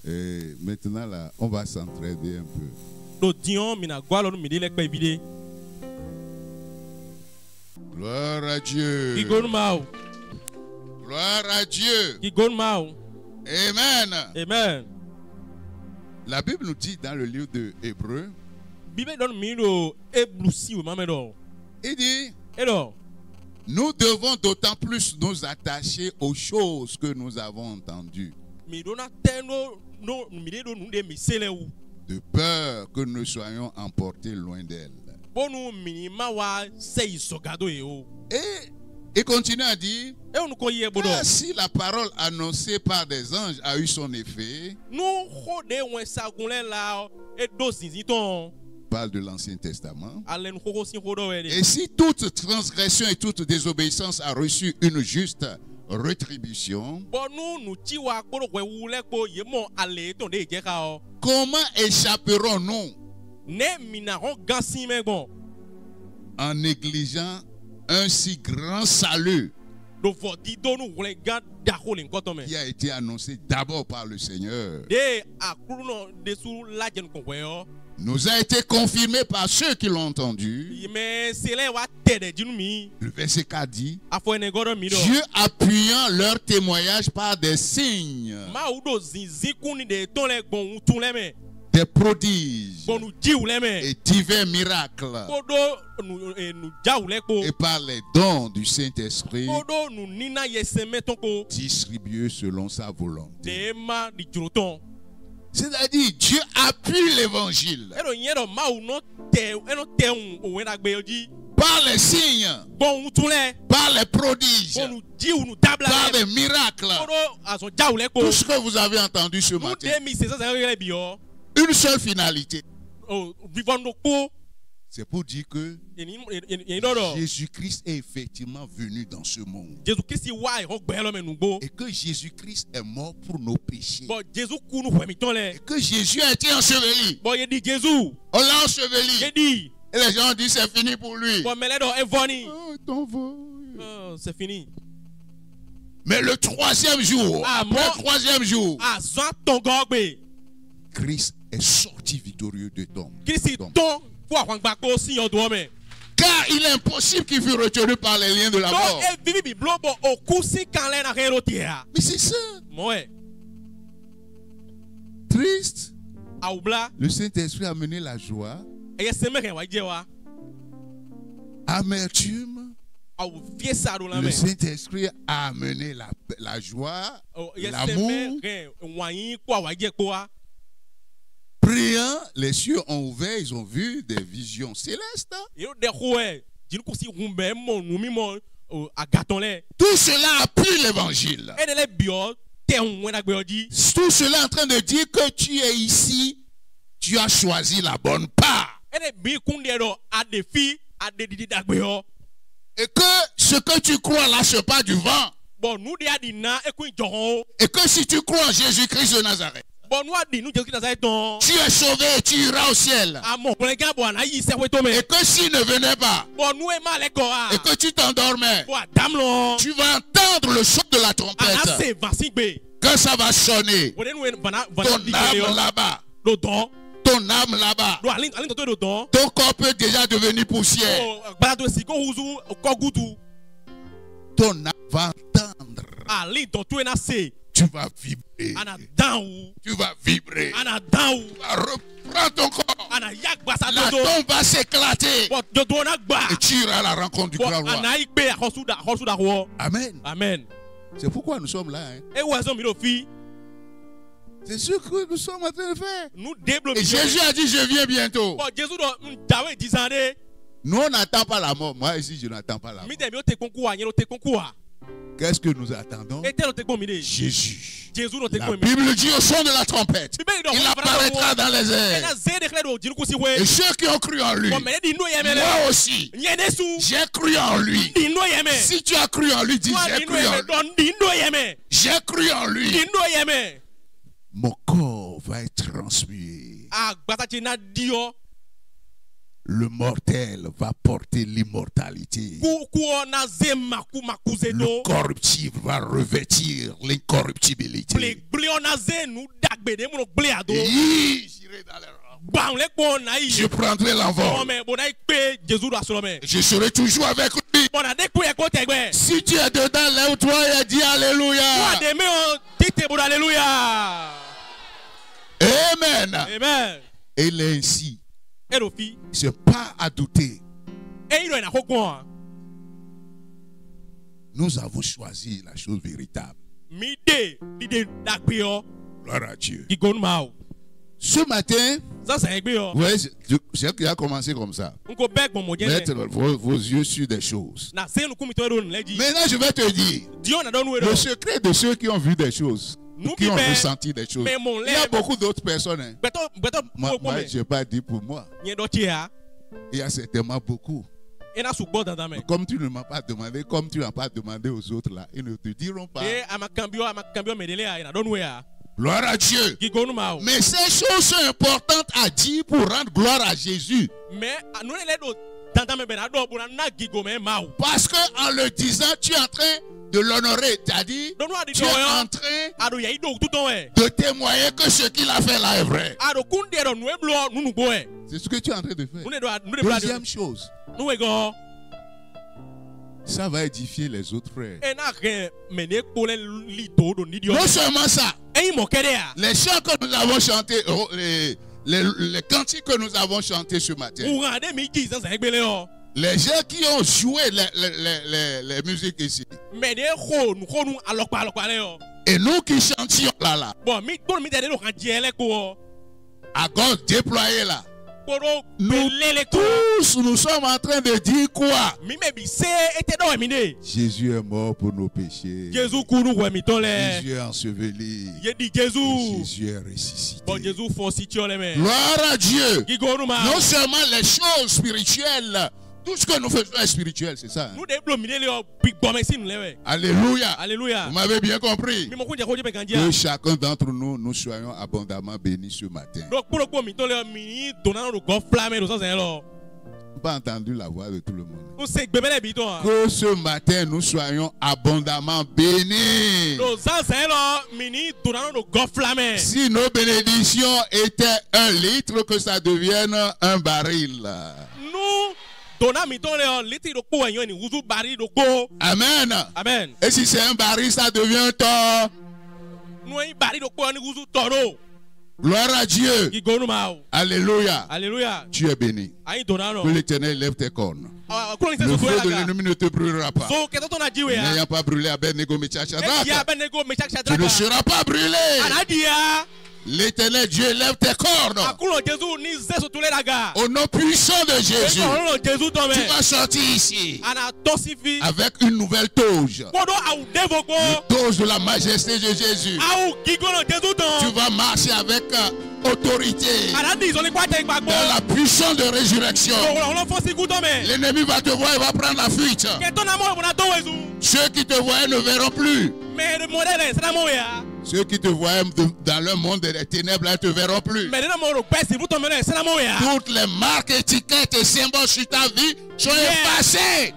Et maintenant, là, on va s'entraider un peu. Gloire à Dieu. Gloire à Dieu. Amen. Amen. La Bible nous dit dans le livre de Hébreux, il dit, nous devons d'autant plus nous attacher aux choses que nous avons entendues, de peur que nous soyons emportés loin d'elle. Et il continue à dire, car si la parole annoncée par des anges a eu son effet, parle de l'Ancien Testament, et si toute transgression et toute désobéissance a reçu une juste rétribution, comment échapperons-nous en négligeant un si grand salut qui a été annoncé d'abord par le Seigneur, nous a été confirmé par ceux qui l'ont entendu. Le verset 4 dit, Dieu appuyant leur témoignage par des signes, des prodiges et divers miracles, et par les dons du Saint-Esprit distribués selon sa volonté. C'est-à-dire, Dieu appuie l'évangile par les signes, par les prodiges, par les miracles. Tout ce que vous avez entendu ce matin, une seule finalité. C'est pour dire que Jésus-Christ est effectivement venu dans ce monde. Et que Jésus-Christ est mort pour nos péchés. Et que Jésus a été enseveli. On l'a enseveli. Et les gens ont dit c'est fini pour lui. C'est fini. Mais le troisième jour, après le troisième jour, Christ est sorti victorieux de tombe. Car il est impossible qu'il fût retenu par les liens de la mort. Mais c'est ça. Triste. Le Saint-Esprit a amené la joie. Amertume. Le Saint-Esprit a amené la joie, l'amour. Priant, les cieux ont ouvert, ils ont vu des visions célestes. Tout cela appuie l'évangile. Tout cela est en train de dire que tu es ici, tu as choisi la bonne part. Et que ce que tu crois là, ce n'est pas du vent. Et que si tu crois en Jésus-Christ de Nazareth, tu es sauvé et tu iras au ciel. Et que s'il ne venait pas, et que tu t'endormais, tu vas entendre le son de la trompette. Quand ça va sonner, ton âme là-bas, ton âme là-bas, ton corps peut déjà devenir poussière. Ton âme va entendre. Tu vas vibrer. Tu vas vibrer. Tu vas reprendre ton corps. La tombe va s'éclater. Et tu iras à la rencontre du grand roi. Amen. Amen. C'est pourquoi nous sommes là. Hein. C'est ce que nous sommes en train de faire. Et Jésus a dit, je viens bientôt. Nous, on n'attend pas la mort. Moi, ici, je n'attends pas la mort. Qu'est-ce que nous attendons? Jésus. La Bible dit au son de la trompette, il apparaîtra dans les airs. Et ceux qui ont cru en lui, moi aussi, j'ai cru en lui. Si tu as cru en lui, dis j'ai cru en lui. J'ai cru en lui. Mon corps va être transmué. le mortel va porter l'immortalité. Le corruptible va revêtir l'incorruptibilité. Et j'irai dans les rangs. Je prendrai l'envol. Je serai toujours avec lui. Si tu es dedans, lève-toi et dis Alléluia. Amen. Amen. Et il est ainsi. Ce n'est pas à douter. Nous avons choisi la chose véritable. Gloire à Dieu. Ce matin, ouais, j'ai commencé comme ça. Mettre vos yeux sur des choses. Maintenant, je vais te dire le secret de ceux qui ont vu des choses, qui ont ressenti des choses. Il y a beaucoup d'autres personnes. Hein. Moi, je n'ai pas dit pour moi. Il y a certainement beaucoup. Comme tu ne m'as pas demandé, comme tu n'as pas demandé aux autres là, ils ne te diront pas. Gloire à Dieu. Mais ces choses sont importantes à dire pour rendre gloire à Jésus. Parce qu'en le disant, tu es en train de l'honorer. C'est-à-dire, tu es en train de témoigner que ce qu'il a fait là est vrai. C'est ce que tu es en train de faire. Deuxième chose, ça va édifier les autres frères. Non seulement ça, les chants que nous avons chantés, les cantiques que nous avons chantés ce matin, les gens qui ont joué les musiques ici, et nous qui chantions là, à gauche déployé là, nous tous, nous sommes en train de dire quoi? Jésus est mort pour nos péchés. Jésus est enseveli. Jésus est ressuscité. Gloire à Dieu. Non seulement les choses spirituelles, tout ce que nous faisons est spirituel, c'est ça. Hein? Alléluia. Alléluia. Vous m'avez bien compris. Que chacun d'entre nous, nous soyons abondamment bénis ce matin. Pas entendu la voix de tout le monde. Que ce matin, nous soyons abondamment bénis. Si nos bénédictions étaient 1 litre, que ça devienne un baril. Amen. Amen. Et si c'est un baril, ça devient un tort. Gloire à Dieu. Alléluia. Alléluia. Tu es béni. Que l'Éternel lève tes cornes. Le feu de l'ennemi ne te brûlera pas. N'ayant pas brûlé Abednego, Meshach, Shadrach, tu ne seras pas brûlé. L'Éternel Dieu lève tes cornes. Au nom puissant de Jésus, tu vas sortir ici avec une nouvelle toge. La toge de la majesté de Jésus. Tu vas marcher avec autorité dans la puissance de résurrection. L'ennemi va te voir et va prendre la fuite. Ceux qui te voient ne verront plus. Ceux qui te voient dans le monde des ténèbres ne te verront plus. Toutes les marques, étiquettes et symboles sur ta vie sont effacés.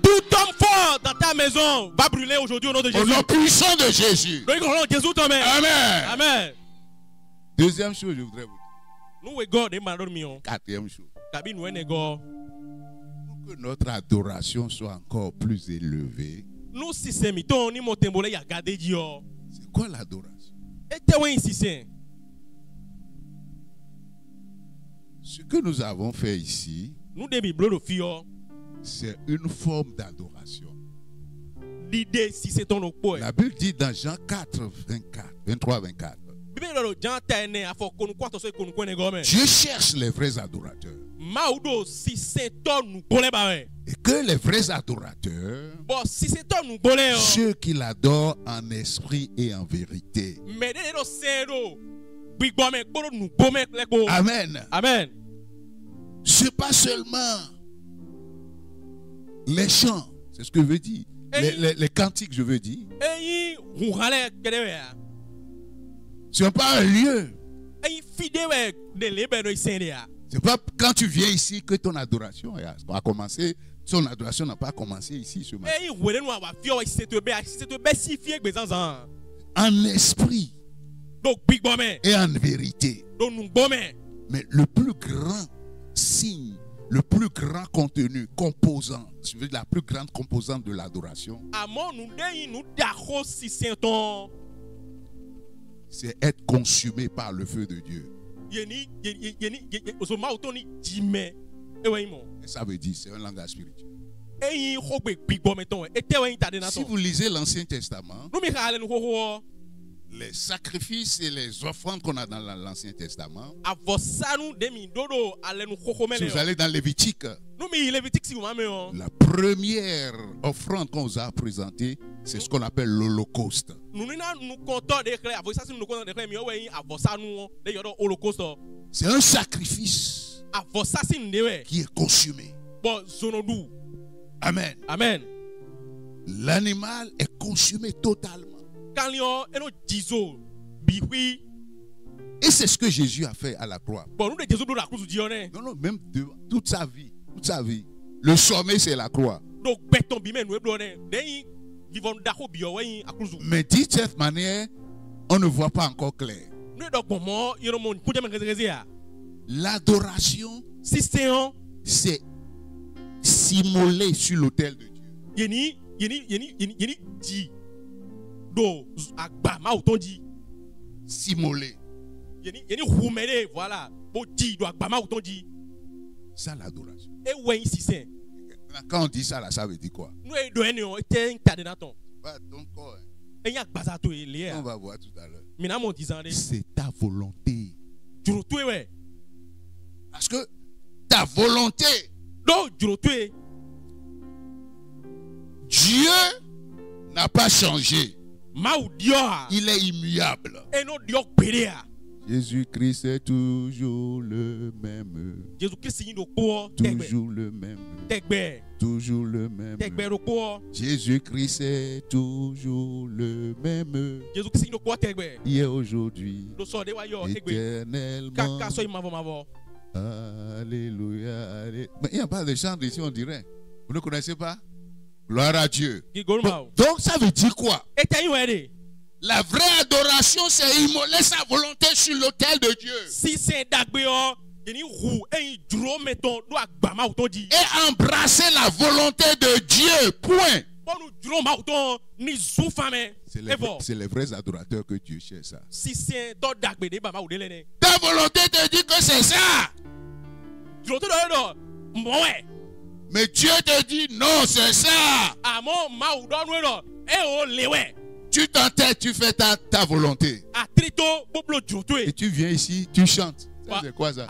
Tout homme fort dans ta maison va brûler aujourd'hui au nom de Jésus. Au nom puissant de Jésus. Amen. Amen. Deuxième chose, je voudrais vous dire. Quatrième chose. Que notre adoration soit encore plus élevée. C'est quoi l'adoration? Ce que nous avons fait ici, c'est une forme d'adoration. La Bible dit dans Jean 4, 23, 24. Dieu cherche les vrais adorateurs. Et que les vrais adorateurs, ceux qui l'adorent en esprit et en vérité. Amen. Amen. C'est pas seulement les chants, c'est ce que je veux dire. Les cantiques, je veux dire. Ce n'est pas un lieu. C'est pas quand tu viens ici que ton adoration a commencé. Son adoration n'a pas commencé ici ce matin. En esprit et en vérité. Mais le plus grand signe, le plus grand contenu, composant, je veux dire la plus grande composante de l'adoration, c'est être consumé par le feu de Dieu. Et ça veut dire, c'est un langage spirituel. Si vous lisez l'Ancien Testament, les sacrifices et les offrandes qu'on a dans l'Ancien Testament, si vous allez dans Lévitique, la première offrande qu'on vous a présentée, c'est ce qu'on appelle l'Holocauste. C'est un sacrifice qui est consumé. Amen. Amen. L'animal est consumé totalement. Et c'est ce que Jésus a fait à la croix. Non, non, même toute sa vie. Toute sa vie. Le sommet, c'est la croix. Mais dit de cette manière, on ne voit pas encore clair. L'adoration, c'est s'immoler sur l'autel de Dieu. S'immoler. Voilà. Ça, l'adoration. Quand on dit ça, là, ça veut dire quoi? Ton corps, on va voir tout à l'heure. C'est ta volonté. Parce que ta volonté, Dieu n'a pas changé. Il est immuable. Jésus-Christ est toujours le même. Toujours le même. Toujours le même. Jésus-Christ est toujours le même. Hier, aujourd'hui, éternellement. Alléluia. Mais il n'y a pas de chant ici, on dirait. Vous ne connaissez pas? Gloire à Dieu. Donc ça veut dire quoi? La vraie adoration, c'est immoler sa volonté sur l'autel de Dieu. Et embrasser la volonté de Dieu. Point. C'est les vrais adorateurs que Dieu cherche ça. Ta volonté te dit que c'est ça. Mais Dieu te dit non, c'est ça. Tu t'entêtes, tu fais ta volonté. Et tu viens ici, tu chantes. C'est quoi ça?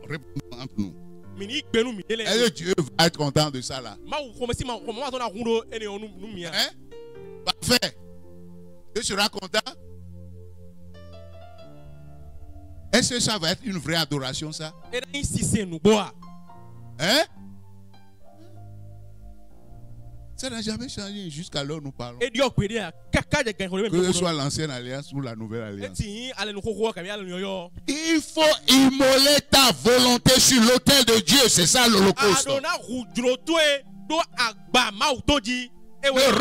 Réponds-nous. Est-ce que Dieu va être content de ça là? Hein? Parfait. Dieu sera content? Est-ce que ça va être une vraie adoration ça? Hein? Ça n'a jamais changé jusqu'alors nous parlons. Que ce soit l'ancienne alliance ou la nouvelle alliance. Il faut immoler ta volonté sur l'autel de Dieu. C'est ça l'Holocauste. Ne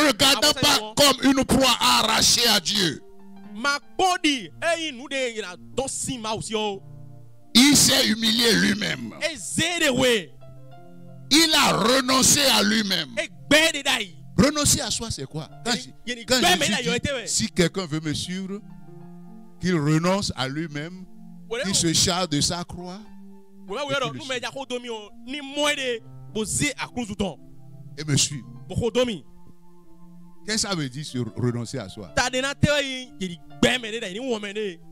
regardons pas comme une proie arrachée à Dieu. Il s'est humilié lui-même. Il a renoncé à lui-même. Renoncer à soi, c'est quoi? Quand Jésus dit, si quelqu'un veut me suivre, qu'il renonce à lui-même, qu'il se charge de sa croix, et me suivre. Qu'est-ce que ça veut dire sur renoncer à soi?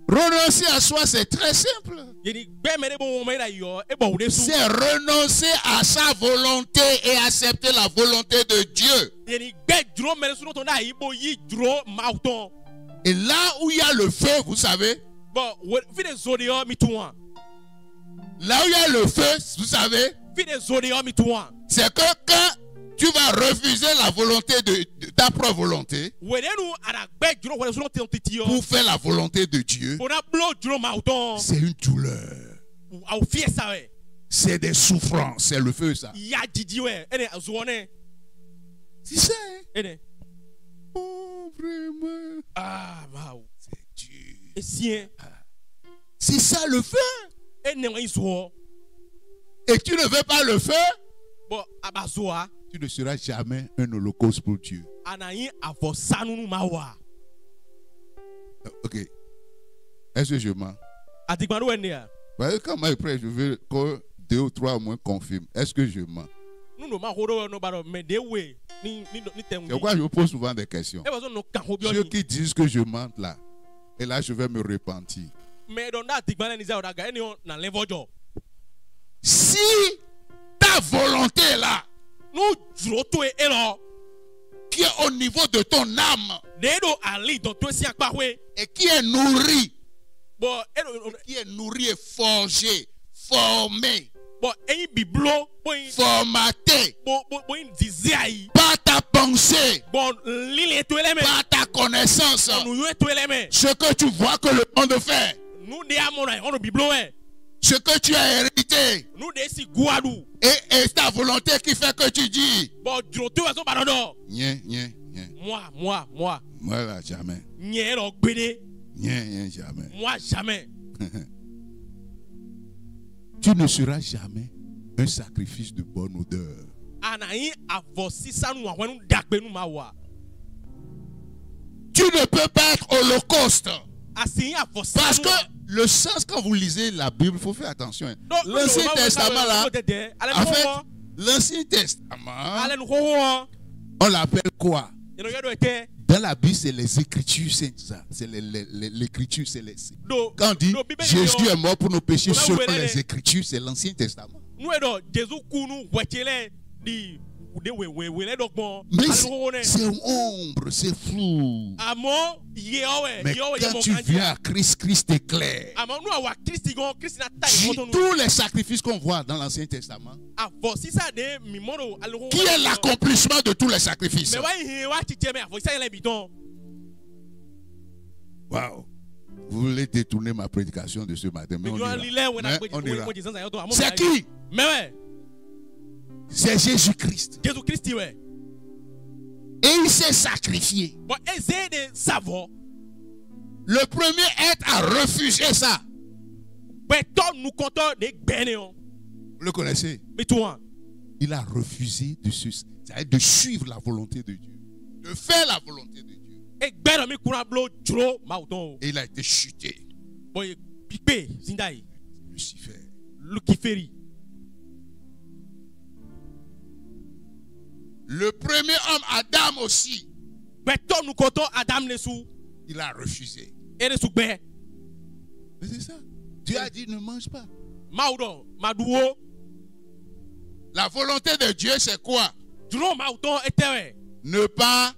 Renoncer à soi, c'est très simple. C'est renoncer à sa volonté et accepter la volonté de Dieu. Et là où il y a le feu, vous savez, là où il y a le feu, vous savez, c'est que quand tu vas refuser la volonté de ta propre volonté pour faire la volonté de Dieu, c'est une douleur. C'est des souffrances. C'est le feu, ça. C'est ça, hein? Oh, vraiment. Ah, wow. C'est dur. C'est ça le feu. Et tu ne veux pas le feu, tu ne seras jamais un holocauste pour Dieu. Ok. Est-ce que je mens? Quand moi je prie, je veux que 2 ou 3 mois confirment. Est-ce que je mens? C'est pourquoi je me pose souvent des questions. Ceux qui disent que je mente là, et là je vais me repentir. Si ta volonté est là, qui est au niveau de ton âme, et qui est nourrie, et forgé, formé, formaté par ta pensée, par ta connaissance, ce que tu vois que le monde fait, ce que tu as hérité, et ta volonté qui fait que tu dis moi là jamais, jamais, moi jamais. Tu ne seras jamais un sacrifice de bonne odeur. Tu ne peux pas être holocauste. Parce que le sens, quand vous lisez la Bible, il faut faire attention. L'Ancien Testament là, en fait, l'Ancien Testament, on l'appelle quoi? Dans la Bible, c'est les Écritures, c'est ça. C'est l'Écriture, c'est les. Quand on dit Jésus est mort pour nos péchés selon les Écritures, c'est l'Ancien Testament. Mais c'est ombre, c'est flou. Mais quand tu viens à Christ, Christ est clair. Tous les sacrifices qu'on voit dans l'Ancien Testament, qui est l'accomplissement de tous les sacrifices? Wow. Vous voulez détourner ma prédication de ce matin, mais on ira. C'est qui? C'est Jésus-Christ. Et il s'est sacrifié. Le premier être à refuser ça. Vous le connaissez? Il a refusé de suivre la volonté de Dieu. De faire la volonté de Dieu. Et il a été chuté. Lucifer. Le premier homme, Adam aussi, il a refusé. Mais c'est ça. Dieu a dit ne mange pas. La volonté de Dieu, c'est quoi? Ne pas.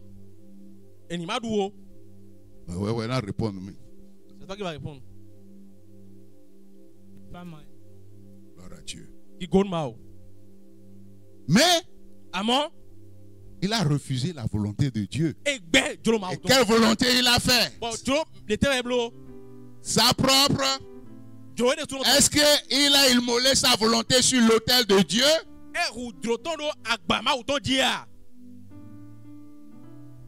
Ouais, là, répondre. C'est toi qui vas répondre. Gloire à Dieu. Mais il a refusé la volonté de Dieu. Et quelle volonté il a fait? Sa propre. Est-ce qu'il a immolé sa volonté sur l'autel de Dieu?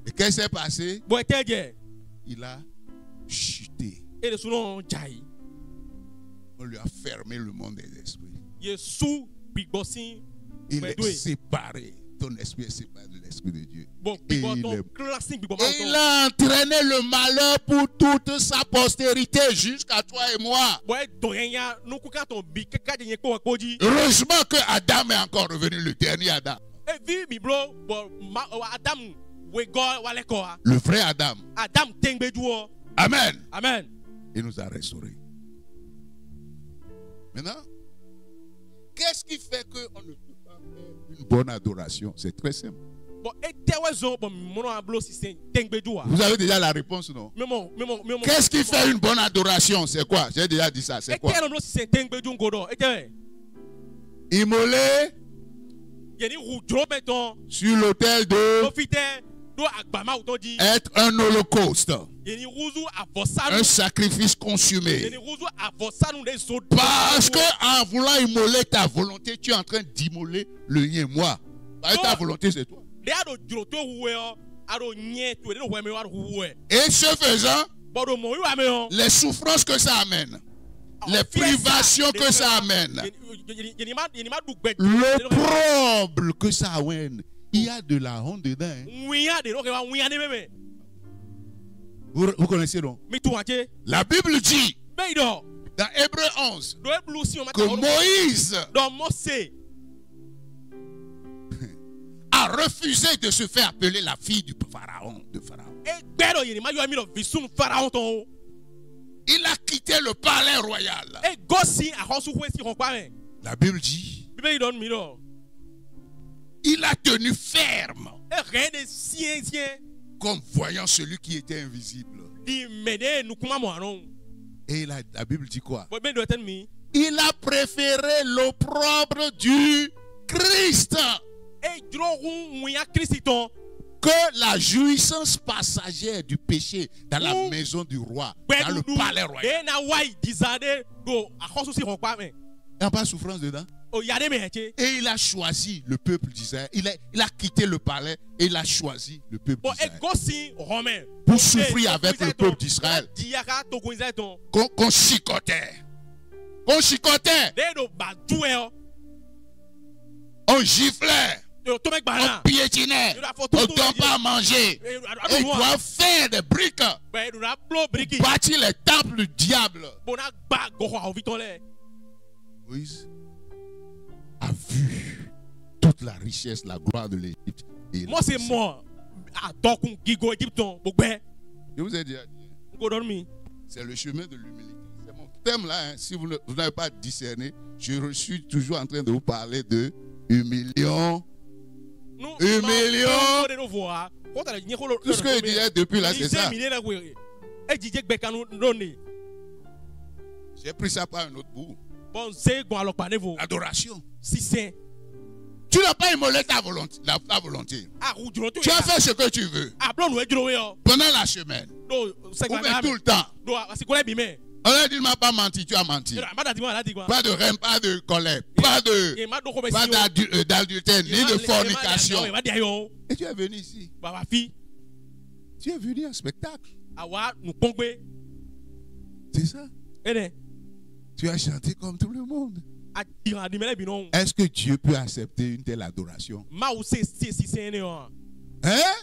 Et qu'est-ce qui s'est passé? Il a chuté. On lui a fermé le monde des esprits. Il est séparé. Ton esprit est séparé de l'esprit de Dieu. Et il a entraîné le malheur pour toute sa postérité jusqu'à toi et moi. Heureusement que Adam est encore revenu, le dernier Adam. Le vrai Adam. Amen. Amen. Il nous a restaurés. Maintenant, qu'est-ce qui fait qu'on ne peut pas faire une bonne adoration? C'est très simple. Vous avez déjà la réponse, non? Qu'est-ce qui fait une bonne adoration? C'est quoi? J'ai déjà dit ça. C'est quoi? Immoler sur l'autel de être un holocauste, un sacrifice consumé. Parce que en voulant immoler ta volonté, tu es en train d'immoler le lien. Moi, ta volonté, c'est toi. Et ce faisant, les souffrances que ça amène, les privations que ça amène, l'opprobre que ça amène, il y a de la honte dedans. Hein? Vous connaissez donc? La Bible dit dans Hébreux 11 que Moïse a refusé de se faire appeler la fille du pharaon. Il a quitté le palais royal. La Bible dit il a tenu ferme comme voyant celui qui était invisible. Et la Bible dit quoi? Il a préféré l'opprobre du Christ que la jouissance passagère du péché dans la maison du roi, dans le palais royal. Il n'y a pas de souffrance dedans. Et il a choisi le peuple d'Israël. Il a quitté le palais et il a choisi le peuple d'Israël pour souffrir avec le peuple d'Israël. Qu'on chicotait. On chicotait. On giflait. On piétinait. On ne donne pas à manger. Et il doit faire des briques. Bâtir les temples du diable. Moïse a vu toute la richesse, la gloire de l'Égypte. Moi, c'est moi. Je vous ai dit, c'est le chemin de l'humilité. C'est mon thème là. Hein. Si vous n'avez pas discerné, je suis toujours en train de vous parler de humiliation. Humiliation. Tout ce que je disais depuis là, c'est ça. J'ai pris ça par un autre bout. Adoration. Tu n'as pas immolé ta volonté. Tu as fait ce que tu veux. Pendant la semaine. Ou bien tout le temps. On a dit, il ne m'a pas menti, tu as menti. Pas de rêve, pas de colère, pas d'adultère, ni de fornication. Et tu es venu ici. Tu es venu en spectacle. C'est ça. Tu as chanté comme tout le monde. Est-ce que Dieu peut accepter une telle adoration? Hein?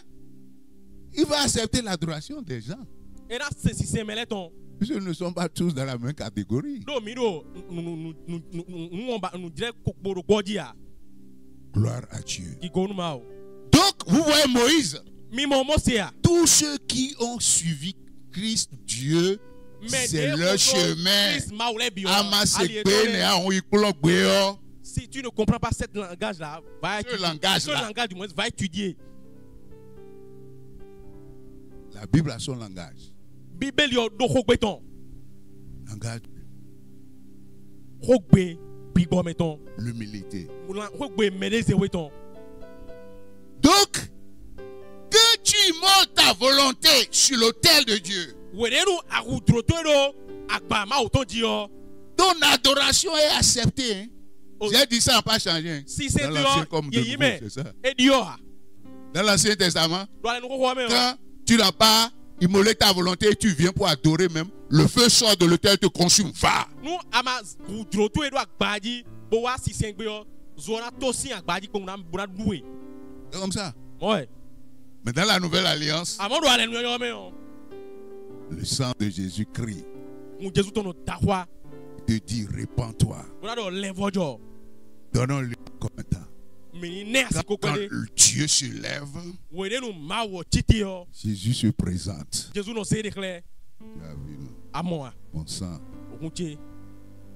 Il va accepter l'adoration des gens. Nous ne sommes pas tous dans la même catégorie. Gloire à Dieu. Donc, vous voyez Moïse. Tous ceux qui ont suivi Christ, Dieu, c'est le chemin. Si tu ne comprends pas ce langage-là, va étudier. La Bible a son langage. Langage. L'humilité. Donc, que tu immoles ta volonté sur l'autel de Dieu, ton adoration est acceptée. Hein? J'ai dit ça n'a pas changé. Hein? Si c'est dans l'Ancien comme de nouveau, c'est ça. Dans l'Ancien Testament, quand tu n'as pas immolé ta volonté et tu viens pour adorer même, le feu sort de l'autel, te consume. Va. C'est comme ça. Ouais. Mais dans la nouvelle alliance, le sang de Jésus crie. Te dit, répands-toi. Donnons-lui comme un temps. Quand Dieu se lève, Jésus se présente. Tu as vu, mon sang.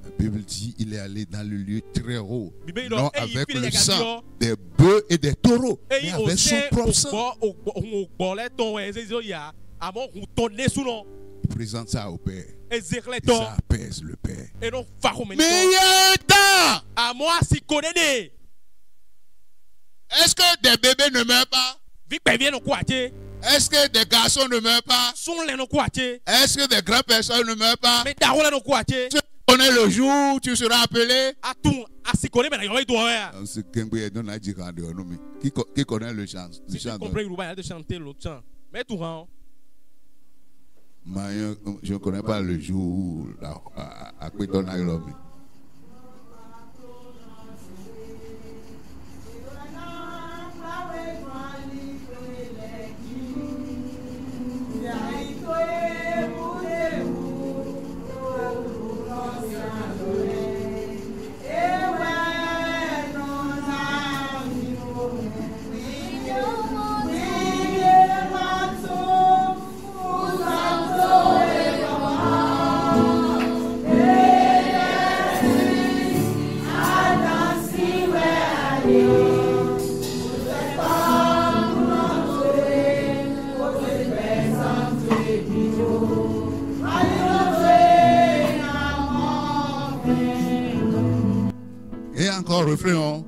La Bible dit il est allé dans le lieu très haut, non avec le sang des bœufs et des taureaux, mais avec son propre sang. Il présente ça au Père. Et ça apaise le Père. Mais il y a un temps. Est-ce que des bébés ne meurent pas? Est-ce que des garçons ne meurent pas? Est-ce que des grandes personnes ne meurent pas? Tu connais le jour où tu seras appelé? Qui connaît le chant? Si tu comprends Yoruba, il y a de chanter l'autre chant. Mais tout rend. Je ne connais pas le jour où à quoi ton aïe. Et encore refrain.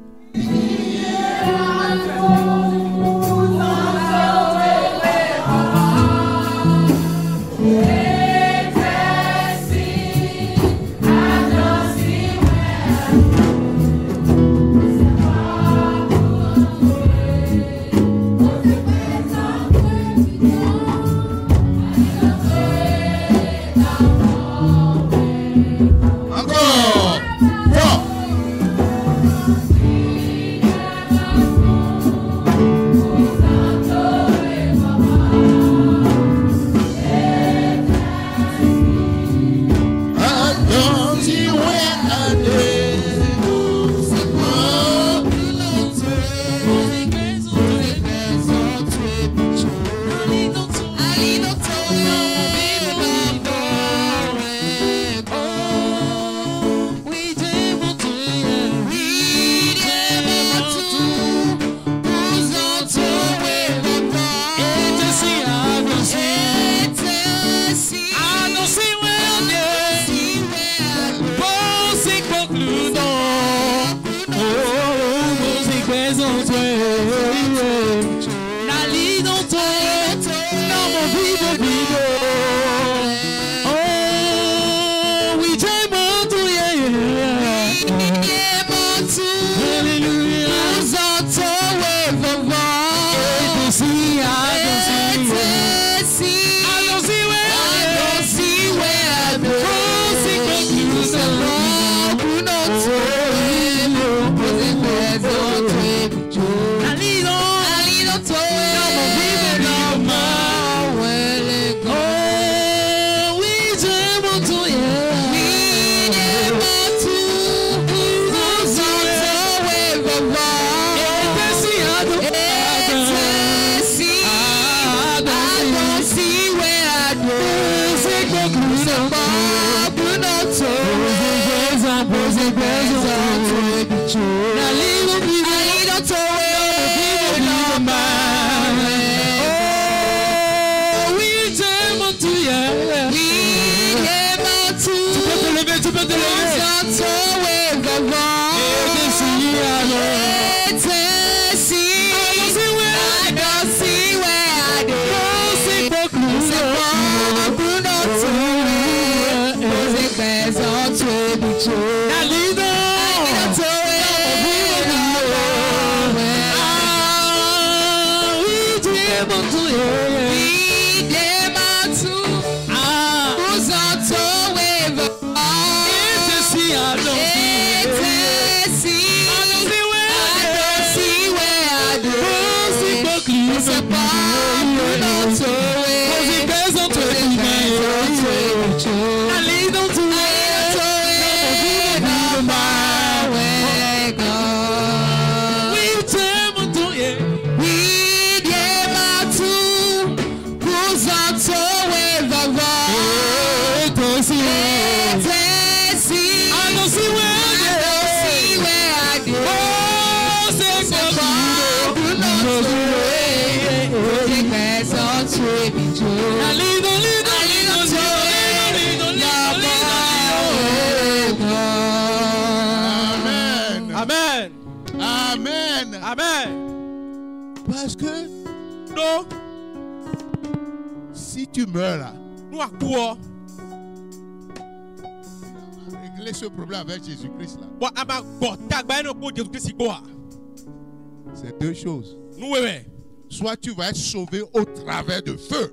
Si tu meurs là, régler ce problème avec Jésus-Christ là. C'est deux choses. Soit tu vas être sauvé au travers de feu.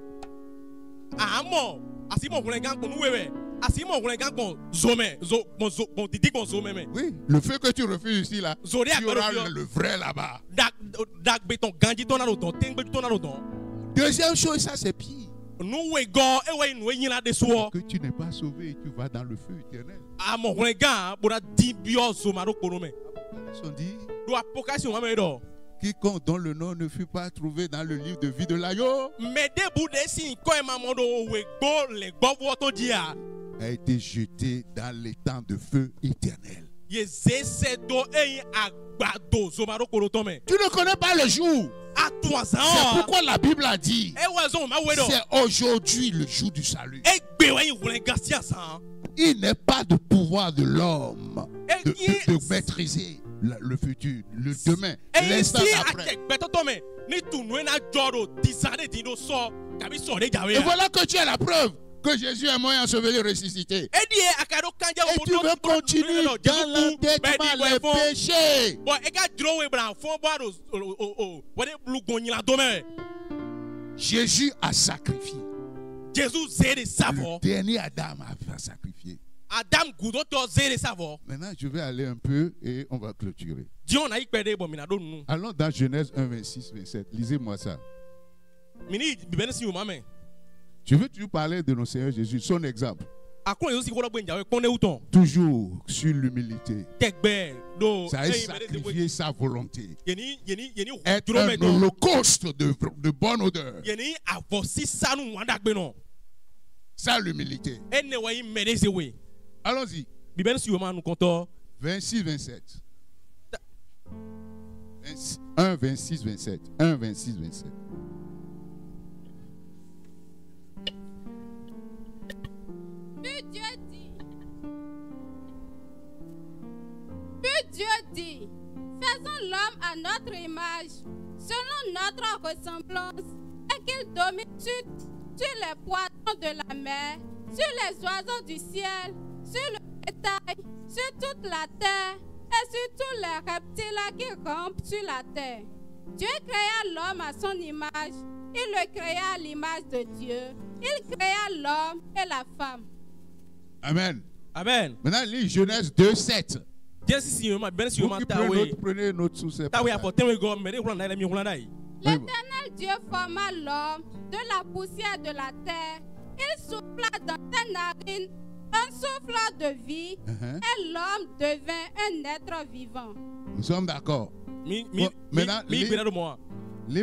Oui, le feu que tu refuses ici là, tu auras le vrai là-bas. Deuxième chose, ça c'est pire. Que tu n'es pas sauvé et tu vas dans le feu éternel. Quiconque dont le nom ne fut pas trouvé dans le livre de vie de l'agneau a été jeté dans l'étang de feu éternel. Tu ne connais pas le jour. C'est pourquoi la Bible a dit c'est aujourd'hui le jour du salut. Il n'est pas de pouvoir de l'homme de maîtriser le futur, le demain, l'instant d'après. Et voilà que tu as la preuve que Jésus est mort et enseveli et ressuscité. Et tu veux continuer dans l'entêtement, les péchés. Jésus a sacrifié. Le dernier Adam a sacrifié. Maintenant, je vais aller un peu et on va clôturer. Allons dans Genèse 1, 26, 27. Lisez-moi ça. Je veux toujours parler de notre Seigneur Jésus, son exemple. Toujours sur l'humilité. Ça a sacrifié sa volonté. Être un holocauste de bonne odeur. Ça, l'humilité. Allons-y. 26, 27. 1, 26, 27. 1, 26, 27. Puis Dieu dit, faisons l'homme à notre image, selon notre ressemblance, et qu'il domine sur les poissons de la mer, sur les oiseaux du ciel, sur le bétail, sur toute la terre, et sur tous les reptiles qui rampent sur la terre. Dieu créa l'homme à son image, il le créa à l'image de Dieu. Il créa l'homme et la femme. Amen. Amen. Maintenant, lis Genèse 2, 7. Prenez notre source. L'Éternel Dieu forma l'homme de la poussière de la terre. Il souffla dans ses narines un souffle de vie et l'homme devint un être vivant. Nous sommes d'accord. Maintenant, lis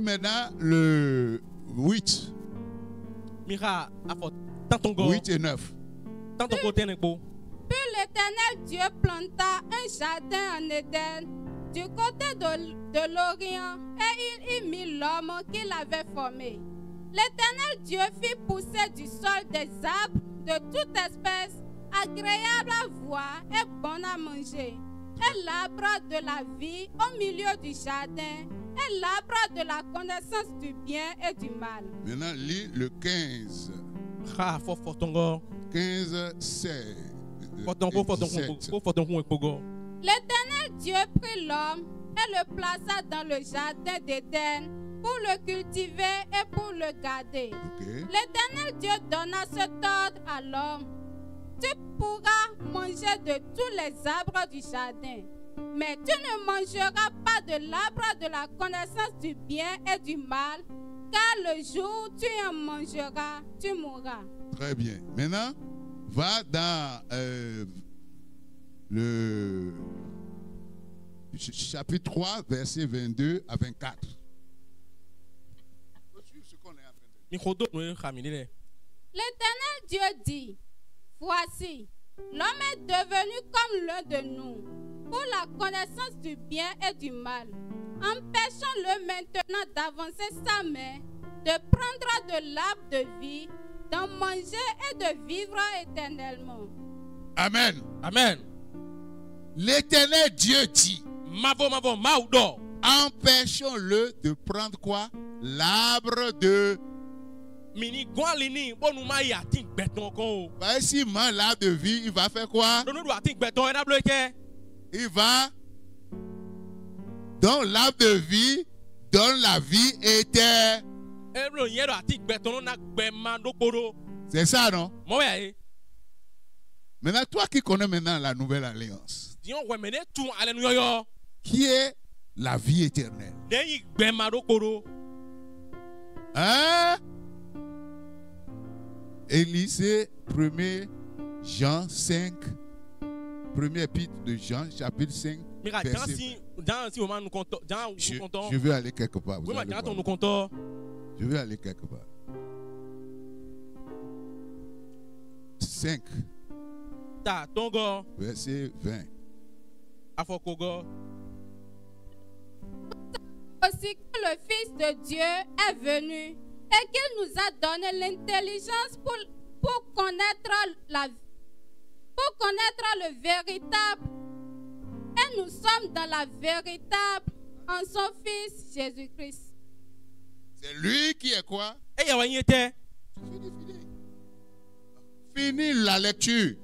maintenant le 8. 8 et 9. Puis l'Éternel Dieu planta un jardin en Éden du côté de l'Orient et il y mit l'homme qu'il avait formé. L'Éternel Dieu fit pousser du sol des arbres de toute espèce, agréables à voir et bons à manger, et l'arbre de la vie au milieu du jardin, et l'arbre de la connaissance du bien et du mal. Maintenant, lis le 15. 15, 16. L'Éternel Dieu prit l'homme et le plaça dans le jardin d'Éden pour le cultiver et pour le garder. L'Éternel Dieu donna cet ordre à l'homme: tu pourras manger de tous les arbres du jardin, mais tu ne mangeras pas de l'arbre de la connaissance du bien et du mal, car le jour où tu en mangeras, tu mourras. Très bien. Maintenant, va dans le chapitre 3, versets 22 à 24. L'Éternel Dieu dit: voici, l'homme est devenu comme l'un de nous, pour la connaissance du bien et du mal. Empêchons-le maintenant d'avancer sa main, de prendre de l'arbre de vie, d'en manger et de vivre éternellement. Amen. Amen. L'Éternel Dieu dit: empêchons-le de prendre quoi? l'arbre de... Si mange l'arbre de vie, il va faire quoi? Il va... Dans l'arbre de vie, donne la vie éternelle. C'est ça, non? Maintenant, toi qui connais maintenant la nouvelle alliance, qui est la vie éternelle? Hein? Et lisez 1 Jean 5, premier épître de Jean, chapitre 5. Je veux aller quelque part. Je veux aller quelque part. 5. Verset 20. Aussi que le Fils de Dieu est venu et qu'il nous a donné l'intelligence pour connaître le véritable. Et nous sommes dans la véritable en son Fils Jésus-Christ. C'est lui qui est quoi? Fini la lecture.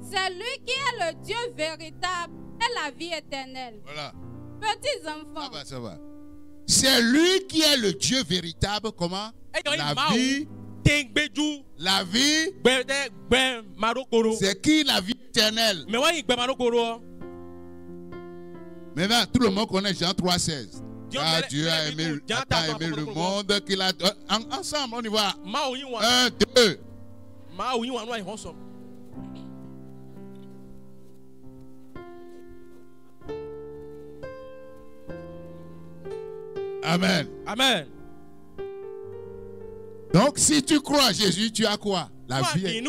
C'est lui qui est le Dieu véritable et la vie éternelle. Voilà. Petits enfants. Ça va. C'est lui qui est le Dieu véritable. Comment? La vie. La vie. C'est qui la vie éternelle? Maintenant, tout le monde connaît Jean 3,16. Ah, Dieu a aimé le monde qu'il a... Ensemble, on y va. 1, 2. Amen. Amen. Donc, si tu crois en Jésus, tu as quoi? La vie.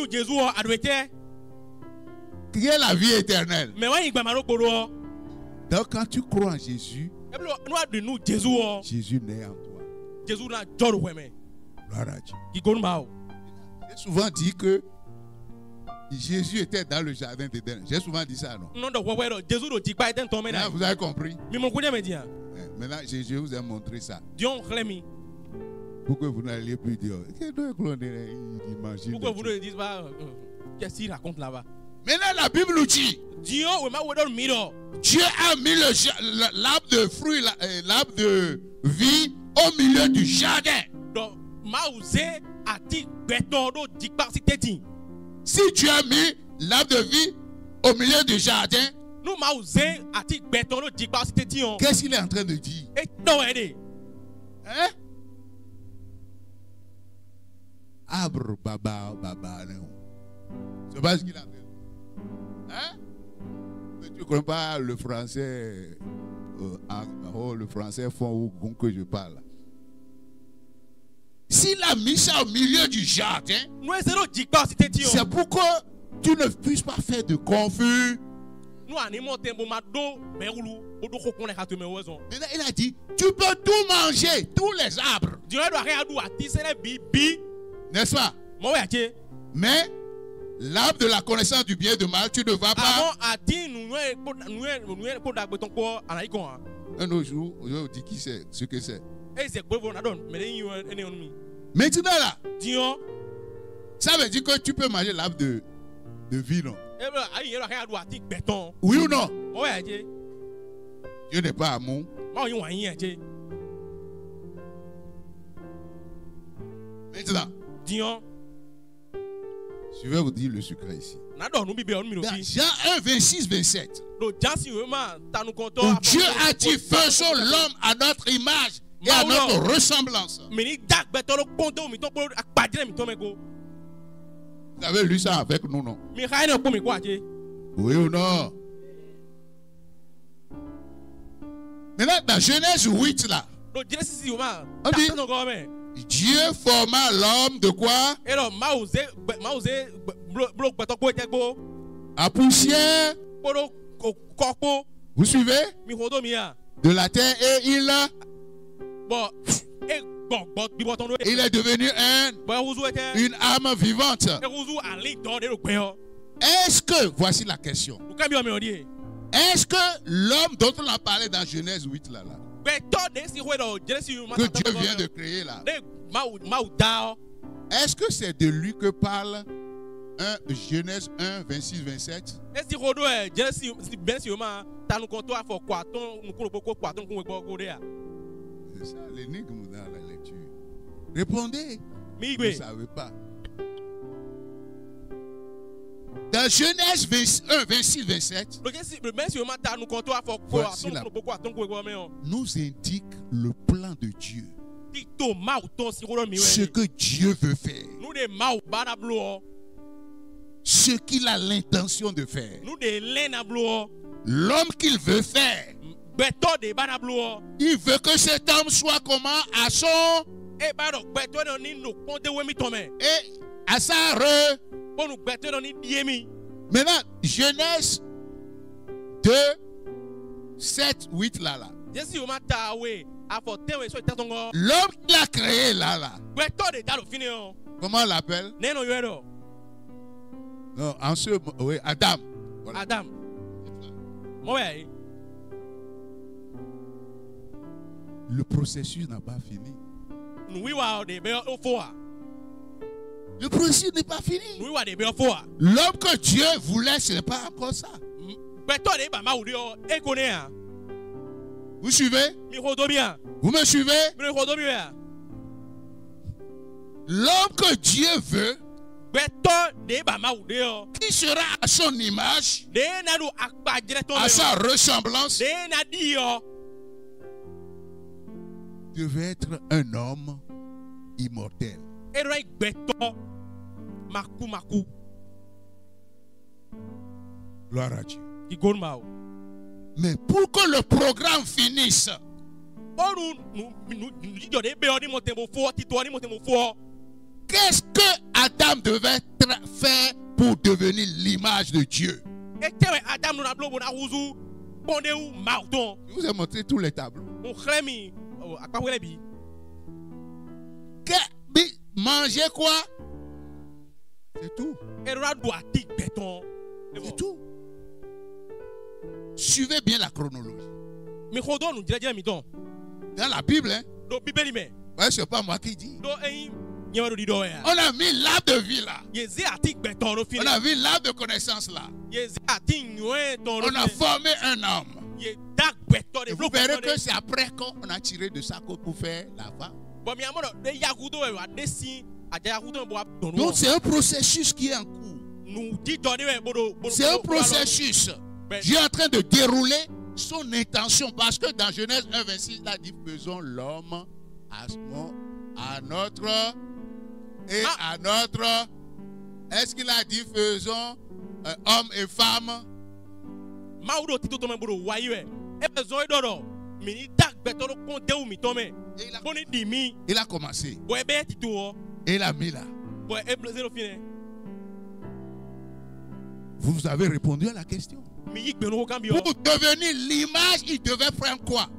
Qui est la vie éternelle? Donc, quand tu crois en Jésus, Jésus naît en toi. Gloire à Dieu. J'ai souvent dit que Jésus était dans le jardin d'Éden. J'ai souvent dit ça, non? Là, vous avez compris? Maintenant, je vous ai montré ça. Pour que vous n'alliez plus dire. Pourquoi vous ne dites pas qu'est-ce qu'il raconte là-bas? Maintenant, la Bible nous dit Dieu a mis l'arbre de fruits, l'arbre de vie au milieu du jardin. Si tu as mis l'arbre de vie au milieu du jardin, qu'est-ce qu'il est en train de dire? Hein? Arbre baba non. C'est pas ce qu'il a fait. Hein? Mais tu ne connais pas le français le français fond que je parle. S'il a mis ça au milieu du jardin, c'est pourquoi tu ne puisses pas faire de confus. Il a dit, tu peux tout manger, tous les arbres. N'est-ce pas? Mais l'arbre de la connaissance du bien et du mal, tu ne vas pas. Un autre jour, je vous dis qui c'est, ce que c'est. Maintenant là, ça veut dire que tu peux manger l'arbre de vie, non? Oui ou non? Dieu n'est pas amour. Maintenant, je vais vous dire le secret ici. Dans Jean 1, 26, 27. Où Dieu a dit, faisons l'homme à notre image et à notre ressemblance. Vous avez lu ça avec nous, non? Oui ou non? Maintenant, dans Genèse 8, là, on dit, Dieu forma l'homme de quoi? À poussière. Vous suivez? De la terre et il est devenu une âme vivante. Est-ce que, voici la question, est-ce que l'homme dont on a parlé dans Genèse 8 là, que Dieu vient de créer là. Est-ce que c'est de lui que parle Genèse 1, 26, 27? C'est ça l'énigme dans la lecture. Répondez. Vous ne savez pas. Dans Genèse 1, 26, 27, voici nous indique le plan de Dieu. Ce que Dieu veut faire. Ce qu'il a l'intention de faire. L'homme qu'il veut faire. Il veut que cet homme soit comment? À son et à sa Maintenant, Genèse 2, 7, 8 là. L'homme qui l'a créé là. Comment on l'appelle? Non, en ce oui, Adam. Voilà. Adam. Le processus n'a pas fini. Le processus n'est pas fini. L'homme que Dieu voulait, ce n'est pas encore ça. Vous suivez? Vous me suivez? L'homme que Dieu veut, qui sera à son image, à sa ressemblance, devait être un homme immortel. Gloire à Dieu. Mais pour que le programme finisse, qu'est-ce que Adam devait faire pour devenir l'image de Dieu? Je vous ai montré tous les tableaux. Manger quoi? C'est tout. C'est tout. Suivez bien la chronologie. Dans la Bible, hein? Ouais, c'est pas moi qui dis. On a mis l'arbre de vie là. On a mis l'arbre de connaissance là. On a formé un homme. Et vous verrez que c'est après qu'on a tiré de sa côte pour faire la femme. Donc c'est un processus qui est en cours. C'est un processus. Dieu est en train de dérouler son intention. Parce que dans Genèse 1, 26, il a dit faisons l'homme à notre et à notre. Est-ce qu'il a dit faisons homme et femme? Il a commencé. Et il a mis là. Vous avez répondu à la question. Pour devenir l'image, il devait prendre quoi?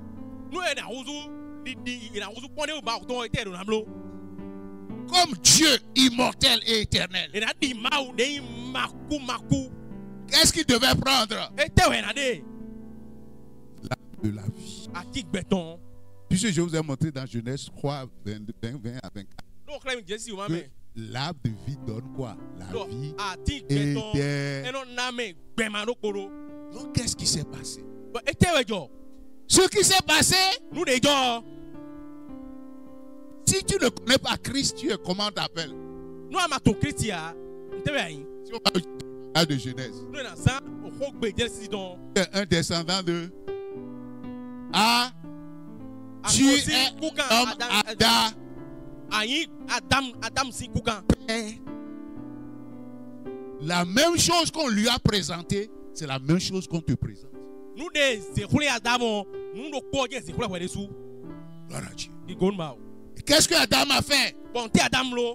Comme Dieu immortel et éternel. Qu'est-ce qu'il devait prendre? De la vie. Puisque je vous ai montré dans Genèse 3, 20 à 24. L'arbre de vie donne quoi? La vie éternelle. Donc qu'est-ce qui s'est passé? Ce qui s'est passé, si tu ne connais pas Christ, tu es comment t'appelles? Si on parle de Genèse, un descendant de tu es homme Adam. La même chose qu'on lui a présentée, c'est la même chose qu'on te présente. Qu'est-ce que Adam a fait?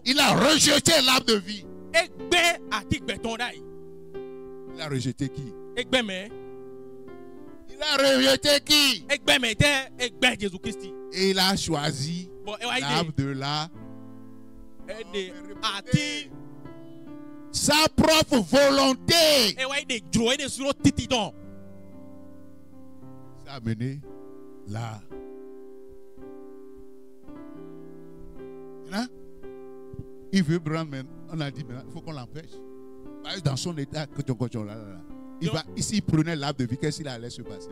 Il a rejeté l'arbre de vie. Il a rejeté qui? Il a rejeté qui? Et il a choisi l'arbre de la sa propre volonté. Ça a mené là Maintenant, il veut prendre, on a dit maintenant, il faut qu'on l'empêche. Dans son état, il va, ici, il prenait l'arbre de vie, qu'est-ce qu'il allait se passer?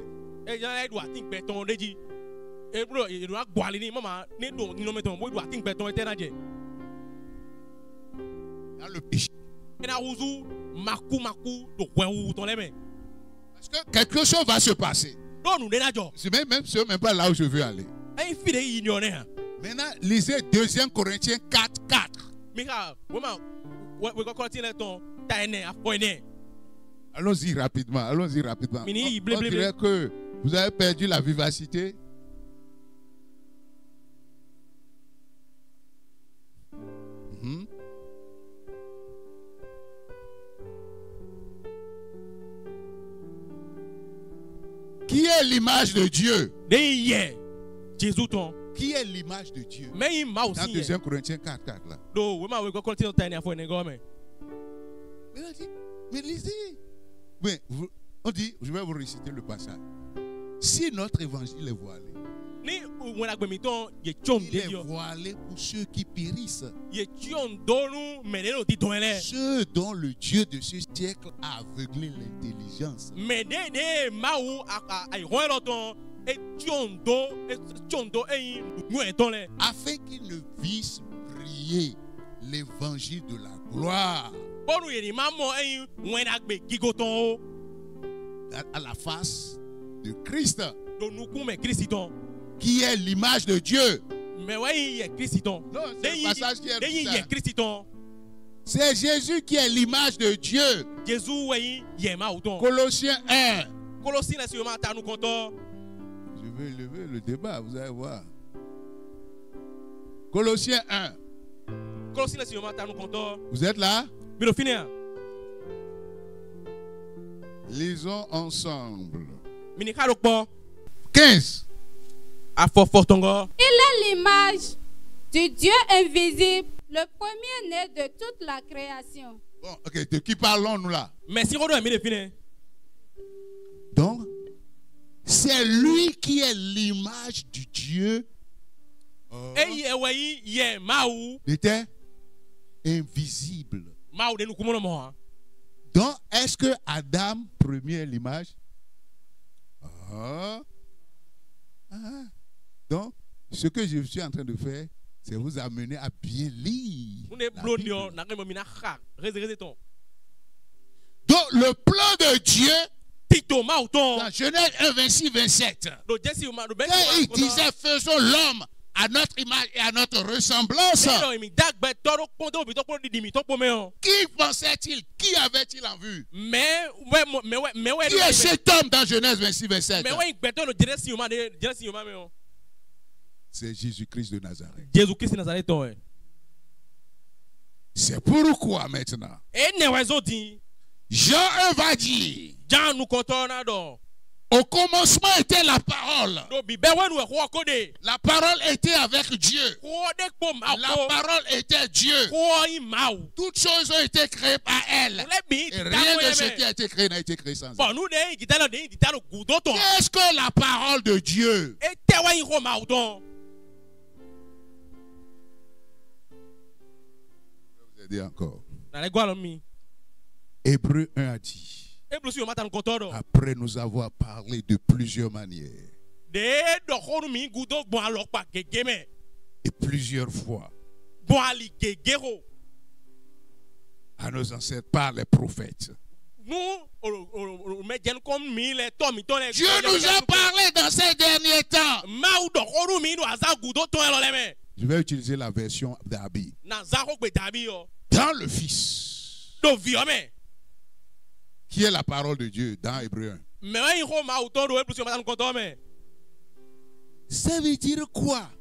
Dans le péché. Parce que quelque chose va se passer. C'est même pas là où je veux aller. Maintenant, lisez 2 Corinthiens 4, 4. Allons-y rapidement, allons-y rapidement. On dirait que vous avez perdu la vivacité. Qui est l'image de Dieu? Qui est l'image de Dieu? Dans 2 Corinthiens 4, 4 là. Mais lisez. Oui, on dit, je vais vous réciter le passage. Si notre évangile est voilé, il est voilé pour ceux qui périssent. Ceux dont le Dieu de ce siècle a aveuglé l'intelligence. Afin qu'ils ne vissent briller l'évangile de la gloire à la face de Christ, qui est l'image de Dieu. Non, c'est le passage qui est ça. C'est Jésus qui est l'image de Dieu. Colossiens 1. Je vais lever le débat, vous allez voir. Colossiens 1. Vous êtes là? Lisons ensemble. 15. Il est l'image du Dieu invisible, le premier-né de toute la création. Bon, ok, de qui parlons-nous là? Donc, c'est lui qui est l'image du Dieu. Il était invisible. Donc, est-ce que Adam, premier, est l'image? Donc, ce que je suis en train de faire, c'est vous amener à bien lire. Donc, le plan de Dieu, dans Genèse 1, 26, 27, quand il disait faisons l'homme à notre image et à notre ressemblance, qui pensait-il? Qui avait-il en vue? Qui est cet homme dans Genèse 26, 27? C'est Jésus-Christ de Nazareth. C'est pourquoi maintenant Jean 1 va dire, au commencement était la parole. La parole était avec Dieu. La parole était Dieu. Toutes choses ont été créées par elle. Et rien de ce qui a été créé n'a été créé sans elle. Qu'est-ce que la parole de Dieu? Je vais vous aider encore. Hébreux 1 a dit, après nous avoir parlé de plusieurs manières et plusieurs fois à nos ancêtres par les prophètes, Dieu nous a parlé dans ces derniers temps. Je vais utiliser la version d'Abi. Dans le Fils, qui est la parole de Dieu dans Hébreux 1. Ça veut dire quoi?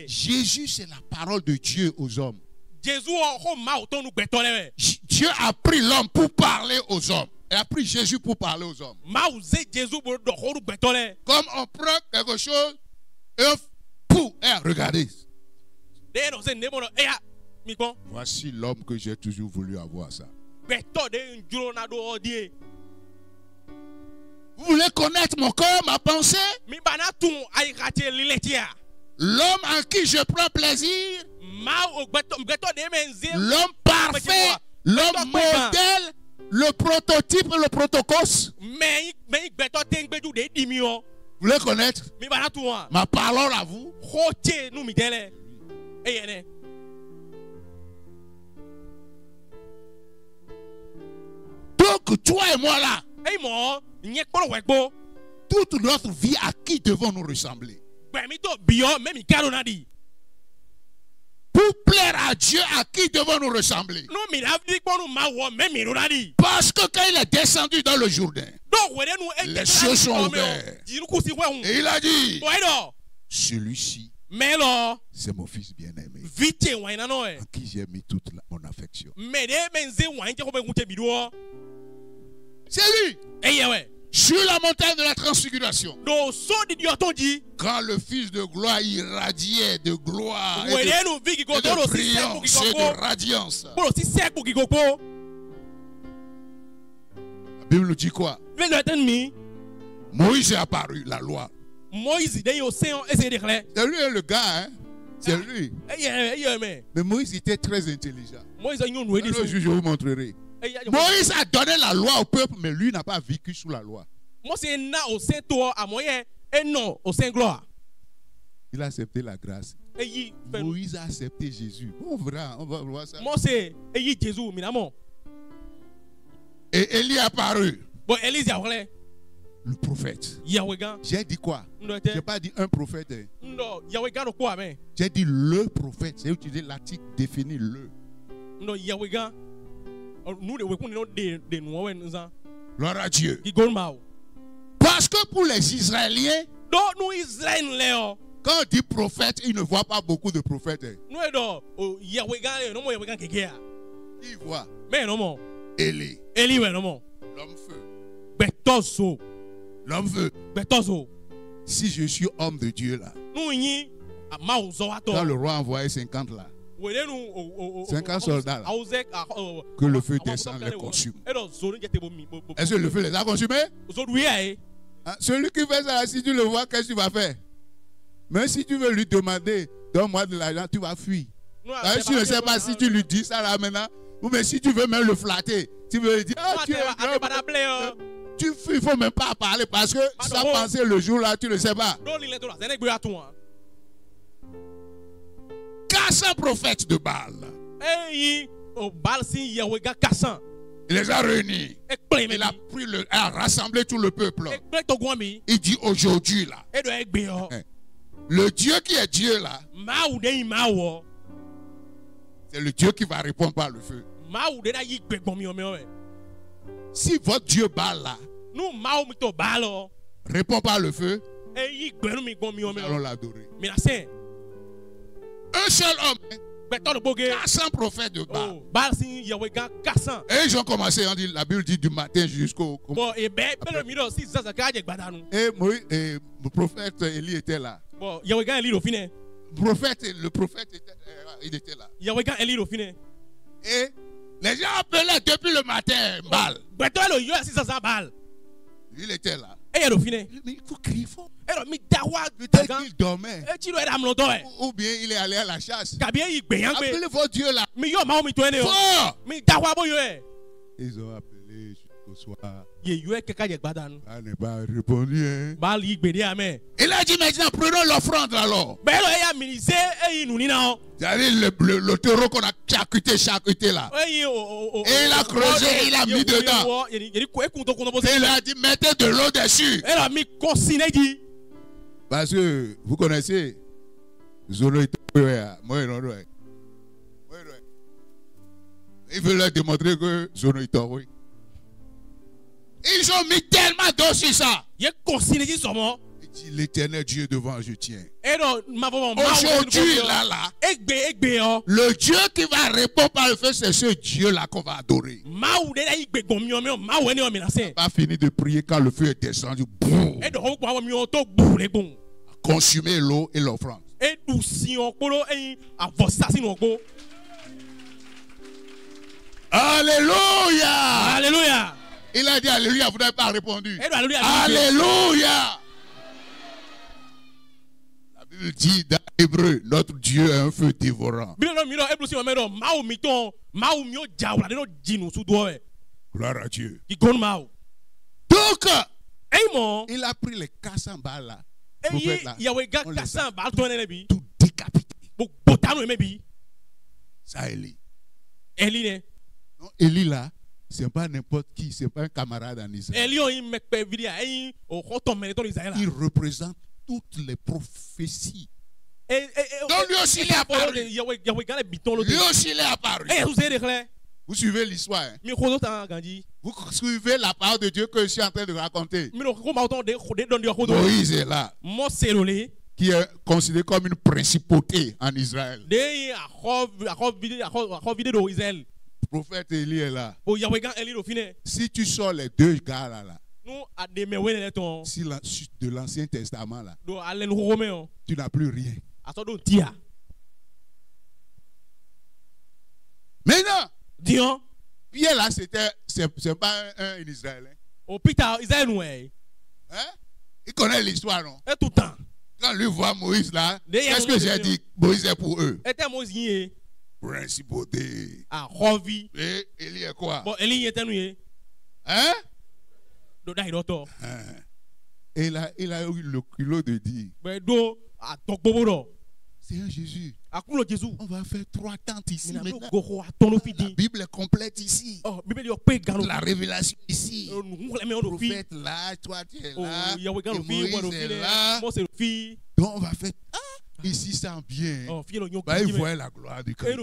Jésus, c'est la parole de Dieu aux hommes. Dieu a pris l'homme pour parler aux hommes. Il a pris Jésus pour parler aux hommes. Comme on prend quelque chose et on pour regardez. Voici l'homme que j'ai toujours voulu avoir ça. Vous voulez connaître mon corps, ma pensée? L'homme en qui je prends plaisir, L'homme parfait, l'homme modèle, le prototype, le protocos. Vous voulez connaître? Ma parole à vous. Donc, toi et moi là, toute notre vie, à qui devons-nous ressembler? Pour plaire à Dieu, à qui devons-nous ressembler? Parce que quand il est descendu dans le Jourdain, les cieux sont ouverts. Et il a dit, celui-ci, c'est mon fils bien-aimé, en qui j'ai mis toute mon affection. C'est lui. Sur la montagne de la transfiguration, quand le Fils de gloire irradiait de gloire et de brillance et de radiance, la Bible nous dit quoi? Moïse est apparu, la loi. C'est lui le gars, hein? C'est lui. Mais Moïse était très intelligent. Je vous montrerai. Moïse a donné la loi au peuple, mais lui n'a pas vécu sous la loi. Il a accepté la grâce. Moïse a accepté Jésus. On va voir ça. Et Élie est apparu. Le prophète. J'ai dit quoi? Je n'ai pas dit un prophète. J'ai dit le prophète. C'est utilisé l'article défini le. Gloire à Dieu. Parce que pour les Israéliens, quand on dit prophète, ils ne voient pas beaucoup de prophètes. Ils voient Élie, l'homme feu. L'homme feu. Si je suis homme de Dieu là, quand le roi a envoyé 50 là, 50 soldats là, que le feu descend les consume. Est-ce que le feu les a consumés? Celui qui fait ça, si tu le vois, qu'est-ce que tu vas faire? Même si tu veux lui demander, donne-moi de l'argent, tu vas fuir. Si tu ne sais pas si tu lui dis ça là maintenant, ou mais si tu veux même le flatter, tu veux lui dire, tu fuis, il ne faut même pas parler parce que sans penser le jour là, tu ne sais pas. 400 prophètes de Baal. Il les a réunis. Il a rassemblé tout le peuple. Il dit aujourd'hui là, le Dieu qui est Dieu là, c'est le Dieu qui va répondre par le feu. Si votre Dieu Baal là répond par le feu, nous allons l'adorer. Un seul homme, 400 prophètes de Baal. Et ils ont commencé, on dit, la Bible dit du matin jusqu'au... Et le prophète Élie était là. Le prophète il était là. Et les gens appelaient depuis le matin Baal. Il était là. Mais il faut crier fort. Peut-être qu'il dormait. Ou bien il est allé à la chasse. Appelez votre Dieu là. Fort. Ils ont appelé jusqu'au soir. Il n'a pas répondu. Hein? Il a dit maintenant prenons l'offrande alors. C'est-à-dire le taureau qu'on a charcuté là. Et il a creusé, il a mis dedans. Et il a dit mettez de l'eau dessus. Parce que vous connaissez il veut leur démontrer que ils ont mis tellement d'eau sur ça. Il dit l'Éternel Dieu devant je tiens. Aujourd'hui là, le Dieu qui va répondre par le feu, c'est ce Dieu là qu'on va adorer. On va finir de prier quand le feu est descendu. Consumer l'eau et l'offrande. Alléluia. Alléluia. Il a dit Alléluia, vous n'avez pas répondu. Alléluia. La Bible Bible dit dans l'hébreu, notre Dieu est un feu dévorant. Gloire à Dieu. Donc, il a pris les 400 balles là. Prophète, là, tout décapité. Ça, Élie. Non, Élie là, c'est pas n'importe qui, c'est pas un camarade en Israël. Il représente toutes les prophéties. Donc lui aussi il est apparu. Lui aussi il est apparu. Vous suivez l'histoire. Hein? Vous suivez la parole de Dieu que je suis en train de raconter. Moïse est là. Qui est considéré comme une principauté en Israël. Le prophète Élie est là. Si tu sors les deux gars là, si de l'Ancien Testament là, tu n'as plus rien. Maintenant, Pierre là, c'est pas un Israélien. Hein? Il connaît l'histoire, non? Tout le temps. Quand lui voit Moïse là, qu'est-ce que j'ai dit? Moïse est pour eux. Principauté. Et Élie est quoi? Hein? Et il a eu le culot de dire, Seigneur Jésus, on va faire 3 tentes ici maintenant. La Bible est complète ici. La révélation ici. Le prophète là, toi tu es là. Et Moïse est là. Donc on va faire ici ça bien. Bah, il voit la gloire du Christ.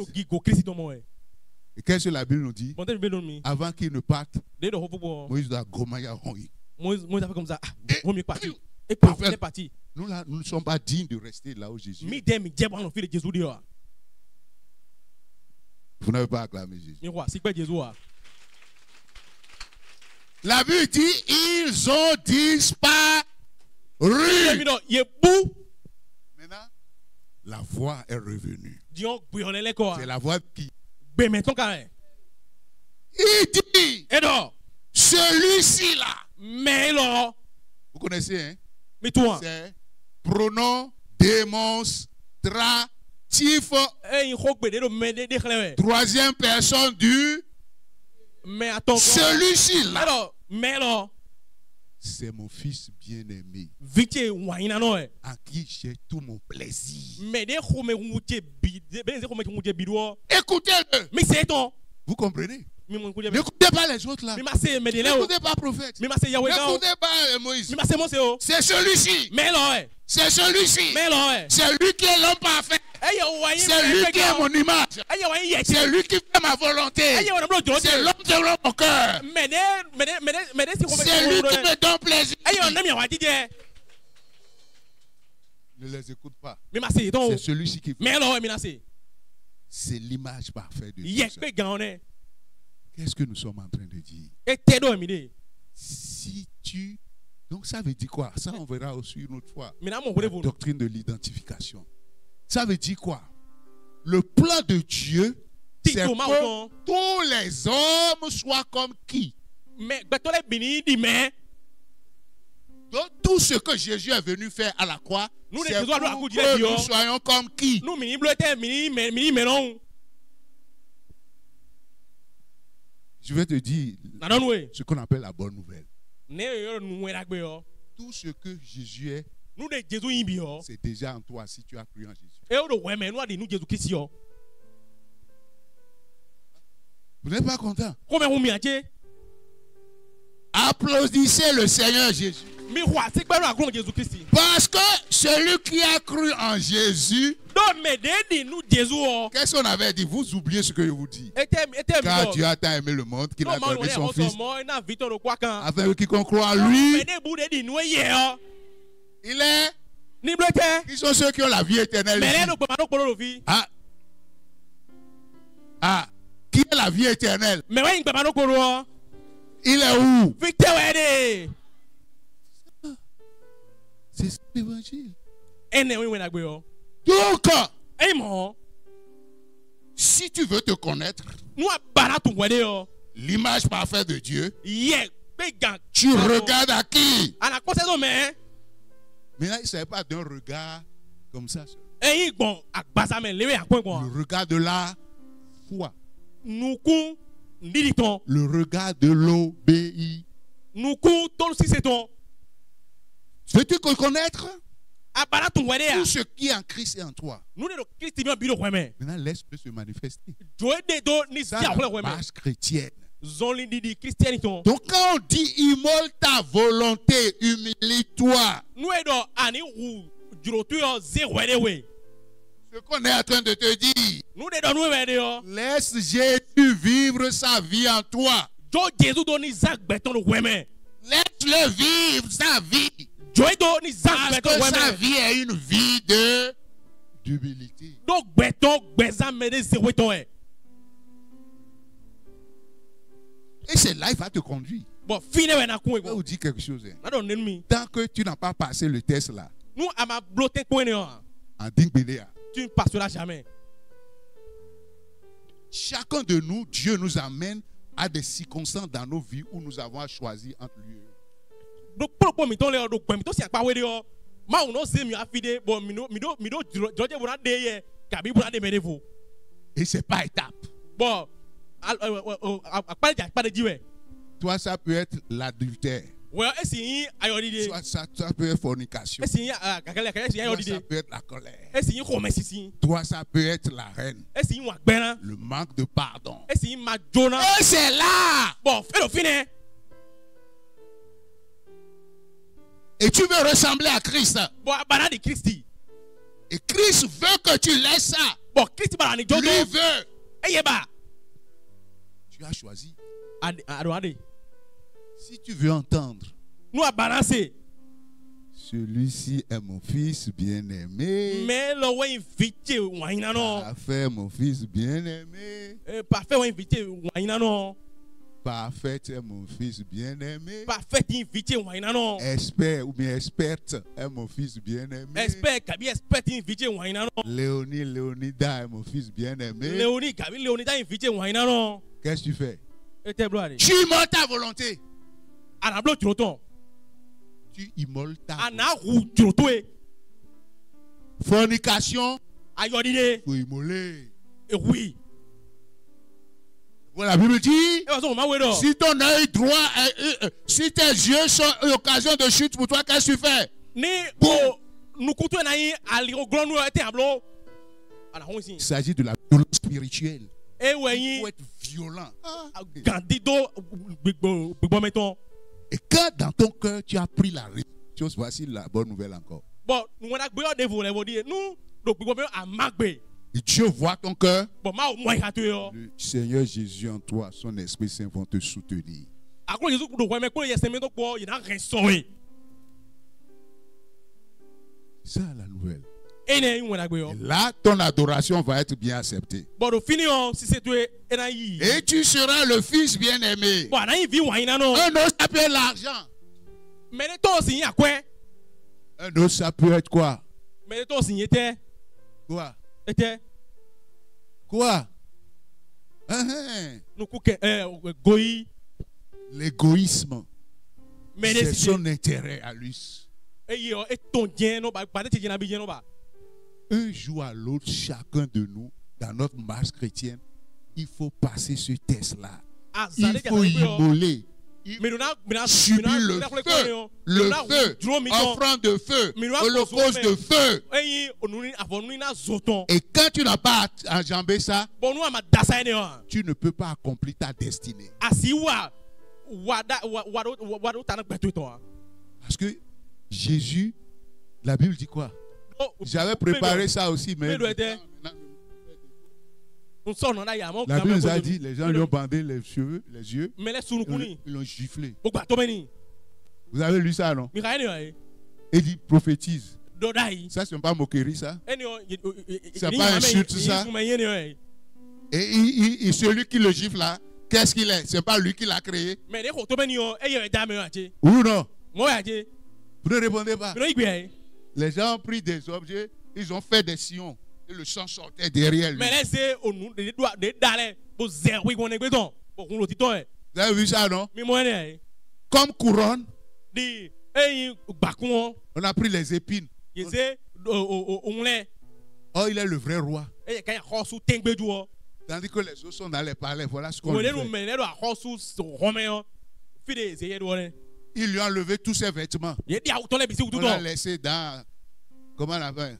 Et qu'est-ce que la Bible nous dit? Avant qu'il ne parte, Moïse doit gomailler. Moïse a fait comme ça. Et parti. Nous là, nous ne sommes pas dignes de rester là où Jésus est. Vous n'avez pas acclamé Jésus. La Bible dit, ils ont disparu. Maintenant, la voix est revenue. C'est la voix qui... Il dit, celui-ci là. Vous connaissez, hein? C'est pronom démonstratif. Troisième personne du. Celui-ci là. C'est mon fils bien-aimé. En qui j'ai tout mon plaisir. Écoutez-le. Vous comprenez? N'écoutez pas les autres là. N'écoutez pas prophète. N'écoutez pas Moïse. C'est celui-ci. C'est celui-ci. C'est lui qui est l'homme parfait. C'est lui qui est mon image. C'est lui qui fait ma volonté. C'est l'homme qui est mon cœur. C'est lui qui me donne plaisir. Ne les écoute pas. C'est celui-ci qui fait. C'est l'image parfaite de Dieu. Qu'est-ce que nous sommes en train de dire? Si tu... Donc ça veut dire quoi? Ça on verra aussi une autre fois. La doctrine de l'identification. Ça veut dire quoi? Le plan de Dieu, c'est que tous les hommes soient comme qui? Donc tout ce que Jésus est venu faire à la croix, c'est pour que nous soyons comme qui? Je vais te dire ce qu'on appelle la bonne nouvelle. Tout ce que Jésus est, c'est déjà en toi si tu as cru en Jésus. Vous n'êtes pas content? Applaudissez le Seigneur Jésus. Parce que celui qui a cru en Jésus, qu'est-ce qu'on avait dit? Vous oubliez ce que je vous dis. Car Dieu a tant aimé le monde qu'il a donné son Fils, afin que quiconque croit en lui, il est. Qui sont ceux qui ont la vie éternelle? Qui est la vie éternelle? Il est où? C'est l'évangile. Donc, si tu veux te connaître, l'image parfaite de Dieu, tu regardes à qui? Maintenant, il ne s'agit pas d'un regard Comme ça. Le regard de la foi. Le regard de l'obéi. Veux-tu connaître tout ce qui est en Christ et en toi? Maintenant, laisse-le se manifester. Ça, la base chrétienne. Donc quand on dit immole ta volonté, humilie-toi. Ce qu'on est en train de te dire, laisse Jésus vivre sa vie en toi. Laisse-le vivre sa vie. Parce que sa vie est une vie d'humilité. Et c'est là il va te conduire. Je vais vous dire quelque chose. Tant que tu n'as pas passé le test là, en Dingbéléa, tu ne passeras jamais. Chacun de nous, Dieu nous amène à des circonstances dans nos vies où nous avons à choisir entre lui et eux. Et c'est pas étape. Toi, ça peut être l'adultère. Soit ça peut être fornication. Toi, ça peut être la colère. Toi, ça peut être la haine. Le manque de pardon. Et c'est là. Et tu veux ressembler à Christ. Et Christ veut que tu laisses ça. Lui veut. Tu as choisi. Si tu veux entendre, celui-ci est mon fils bien-aimé. Parfait, mon fils bien-aimé. Parfait est mon fils bien-aimé. Expert ou bien experte est mon fils bien-aimé. Léonida est mon fils bien-aimé. Qu'est-ce que tu fais? Tu immoles ta volonté. Tu immoles ta volonté. Fornication. Il faut immoler. Oui. Voilà, la Bible dit, si ton œil droit, si tes yeux sont l'occasion de chute pour toi, qu'est-ce que tu fais? Il s'agit de la violence spirituelle. Il faut être violent. Et quand dans ton cœur tu as pris la chose, voici la bonne nouvelle encore. Et Dieu voit ton cœur. Le Seigneur Jésus en toi, son Esprit Saint vont te soutenir. C'est ça la nouvelle. Et là, ton adoration va être bien acceptée. Et tu seras le fils bien-aimé. Un autre, ça peut être l'argent. Un autre, ça peut être quoi? Quoi? Quoi? L'égoïsme. C'est son intérêt à lui. Un jour à l'autre, chacun de nous, dans notre marche chrétienne, il faut passer ce test-là. Il faut immoler. Subir le feu, offrande de feu, holocauste de feu. Et quand tu n'as pas enjambé ça, tu ne peux pas accomplir ta destinée. Parce que Jésus, la Bible dit quoi? J'avais préparé ça aussi, mais la Bible nous a dit, les gens lui ont bandé les cheveux, les yeux, ils l'ont giflé. Vous avez lu ça, non? Il dit, prophétise. Ça, ce n'est pas moquerie, ça. C'est pas insulte, ça. Et celui qui le gifle là, qu'est-ce qu'il est? Ce n'est pas lui qui l'a créé. Ou non? Vous ne répondez pas. Les gens ont pris des objets, ils ont fait des sillons. Et le sang sortait derrière lui. Vous avez vu ça, non? Comme couronne, on a pris les épines. Oh, il est le vrai roi. Tandis que les autres sont dans les palais. Voilà ce qu'on lui fait. Il lui a enlevé tous ses vêtements. On l'a laissé dans... Comment on appelle?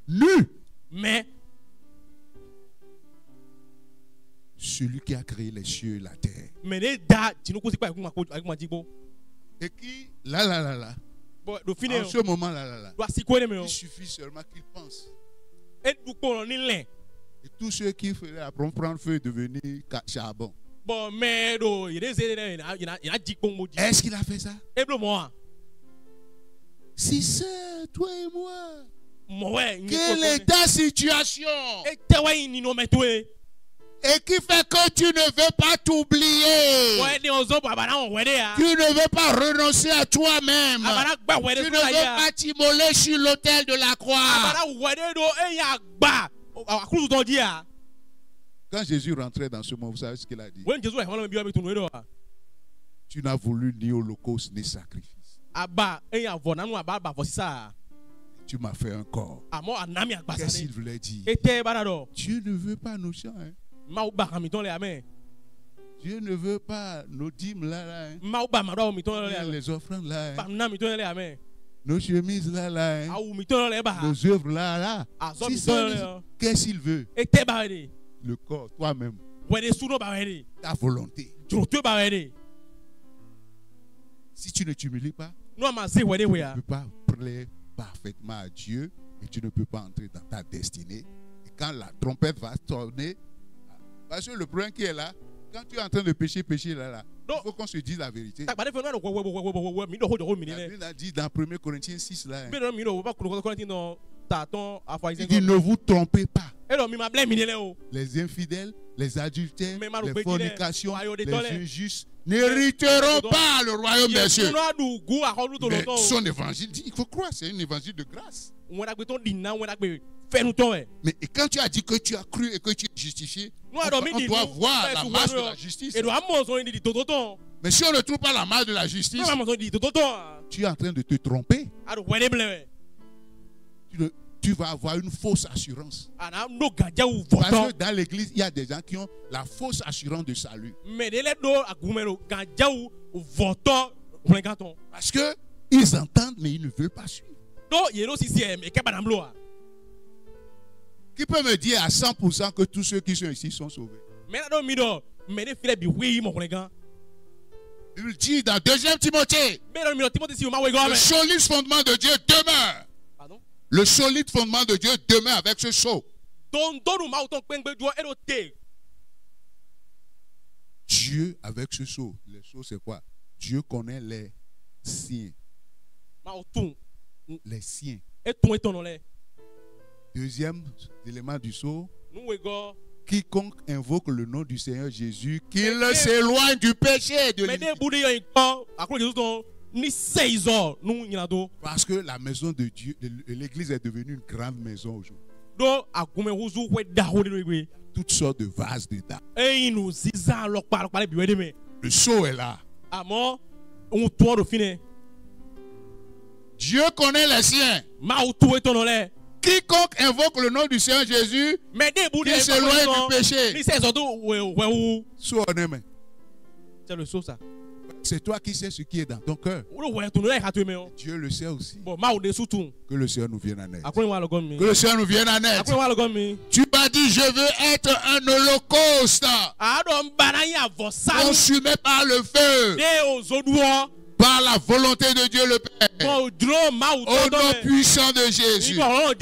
Nu. Mais celui qui a créé les cieux et la terre. Et qui, là. En ce moment-là, il suffit seulement qu'il pense. Et tous ceux qui faisaient prendre feu devenir charbon. Est-ce qu'il a fait ça? Si c'est toi et moi. Quelle est ta situation? Et qui fait que tu ne veux pas t'oublier. Tu ne veux pas renoncer à toi-même. Tu ne veux pas t'immoler sur l'autel de la croix. Quand Jésus rentrait dans ce monde, vous savez ce qu'il a dit? Tu n'as voulu ni holocauste ni sacrifice. Tu m'as fait un corps. Qu'est-ce qu'il voulait dire? Dieu ne veut pas nos chants. Hein? Dieu ne veut pas nos dîmes là. Hein? Les offrandes là. Hein? Nos chemises là. Hein? Nos œuvres là. Si qu'est-ce qu'il veut? Le corps, toi-même. Ta volonté. Si tu ne t'humilies pas, tu ne peux pas plaire parfaitement à Dieu et tu ne peux pas entrer dans ta destinée. Et quand la trompette va sonner, parce que le problème qui est là, quand tu es en train de pécher là, il faut qu'on se dise la vérité. La Bible a dit dans 1 Corinthiens 6 là. Il dit ne vous trompez pas. Les infidèles, les adultères, les fornications, les injustes n'hériteront pas le royaume des cieux. Mais son évangile dit, il faut croire, c'est un évangile de grâce. Mais quand tu as dit que tu as cru et que tu es justifié, on doit voir la marche de la justice. Mais si on ne trouve pas la marche de la justice, tu es en train de te tromper. Tu vas avoir une fausse assurance. Parce que dans l'église, il y a des gens qui ont la fausse assurance de salut. Parce qu'ils entendent, mais ils ne veulent pas suivre. Qui peut me dire à 100% que tous ceux qui sont ici sont sauvés? Il dit dans 2 Timothée, le solide fondement de Dieu demeure. Le solide fondement de Dieu demeure avec ce sceau. Dieu avec ce sceau. Le sceau c'est quoi? Dieu connaît les siens. Les siens. Deuxième élément du sceau. Quiconque invoque le nom du Seigneur Jésus, qu'il s'éloigne du péché et de l'iniquité. Parce que la maison de Dieu, l'église est devenue une grande maison aujourd'hui. Toutes sortes de vases dedans. Le sceau est là. Dieu connaît les siens. Quiconque invoque le nom du Seigneur Jésus, qu'il s'éloigne du péché. C'est le sceau ça. C'est toi qui sais ce qui est dans ton cœur. Dieu le sait aussi. Que le Seigneur nous vienne en aide. Que le Seigneur nous vienne en aide. Tu m'as dit, je veux être un holocauste consumé par le feu. Par la volonté de Dieu le Père. Au nom puissant de Jésus. Père,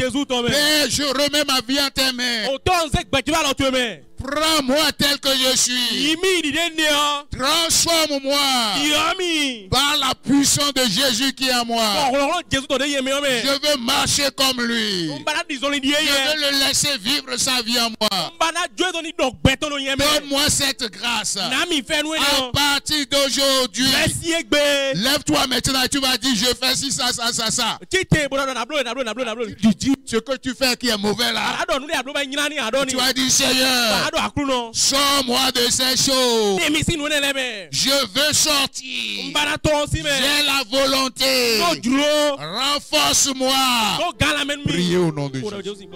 je remets ma vie en tes mains. Prends-moi tel que je suis. Transforme-moi par la puissance de Jésus qui est en moi. Je veux marcher comme lui. Je veux le laisser vivre sa vie en moi. Donne-moi cette grâce. À partir d'aujourd'hui, lève-toi maintenant et tu vas dire, je fais ci, ça. Tu dis ce que tu fais qui est mauvais là. Tu vas dire, Seigneur, Sors-moi de ces choses. Je veux sortir. J'ai la volonté. Renforce-moi. Priez au nom de Jésus.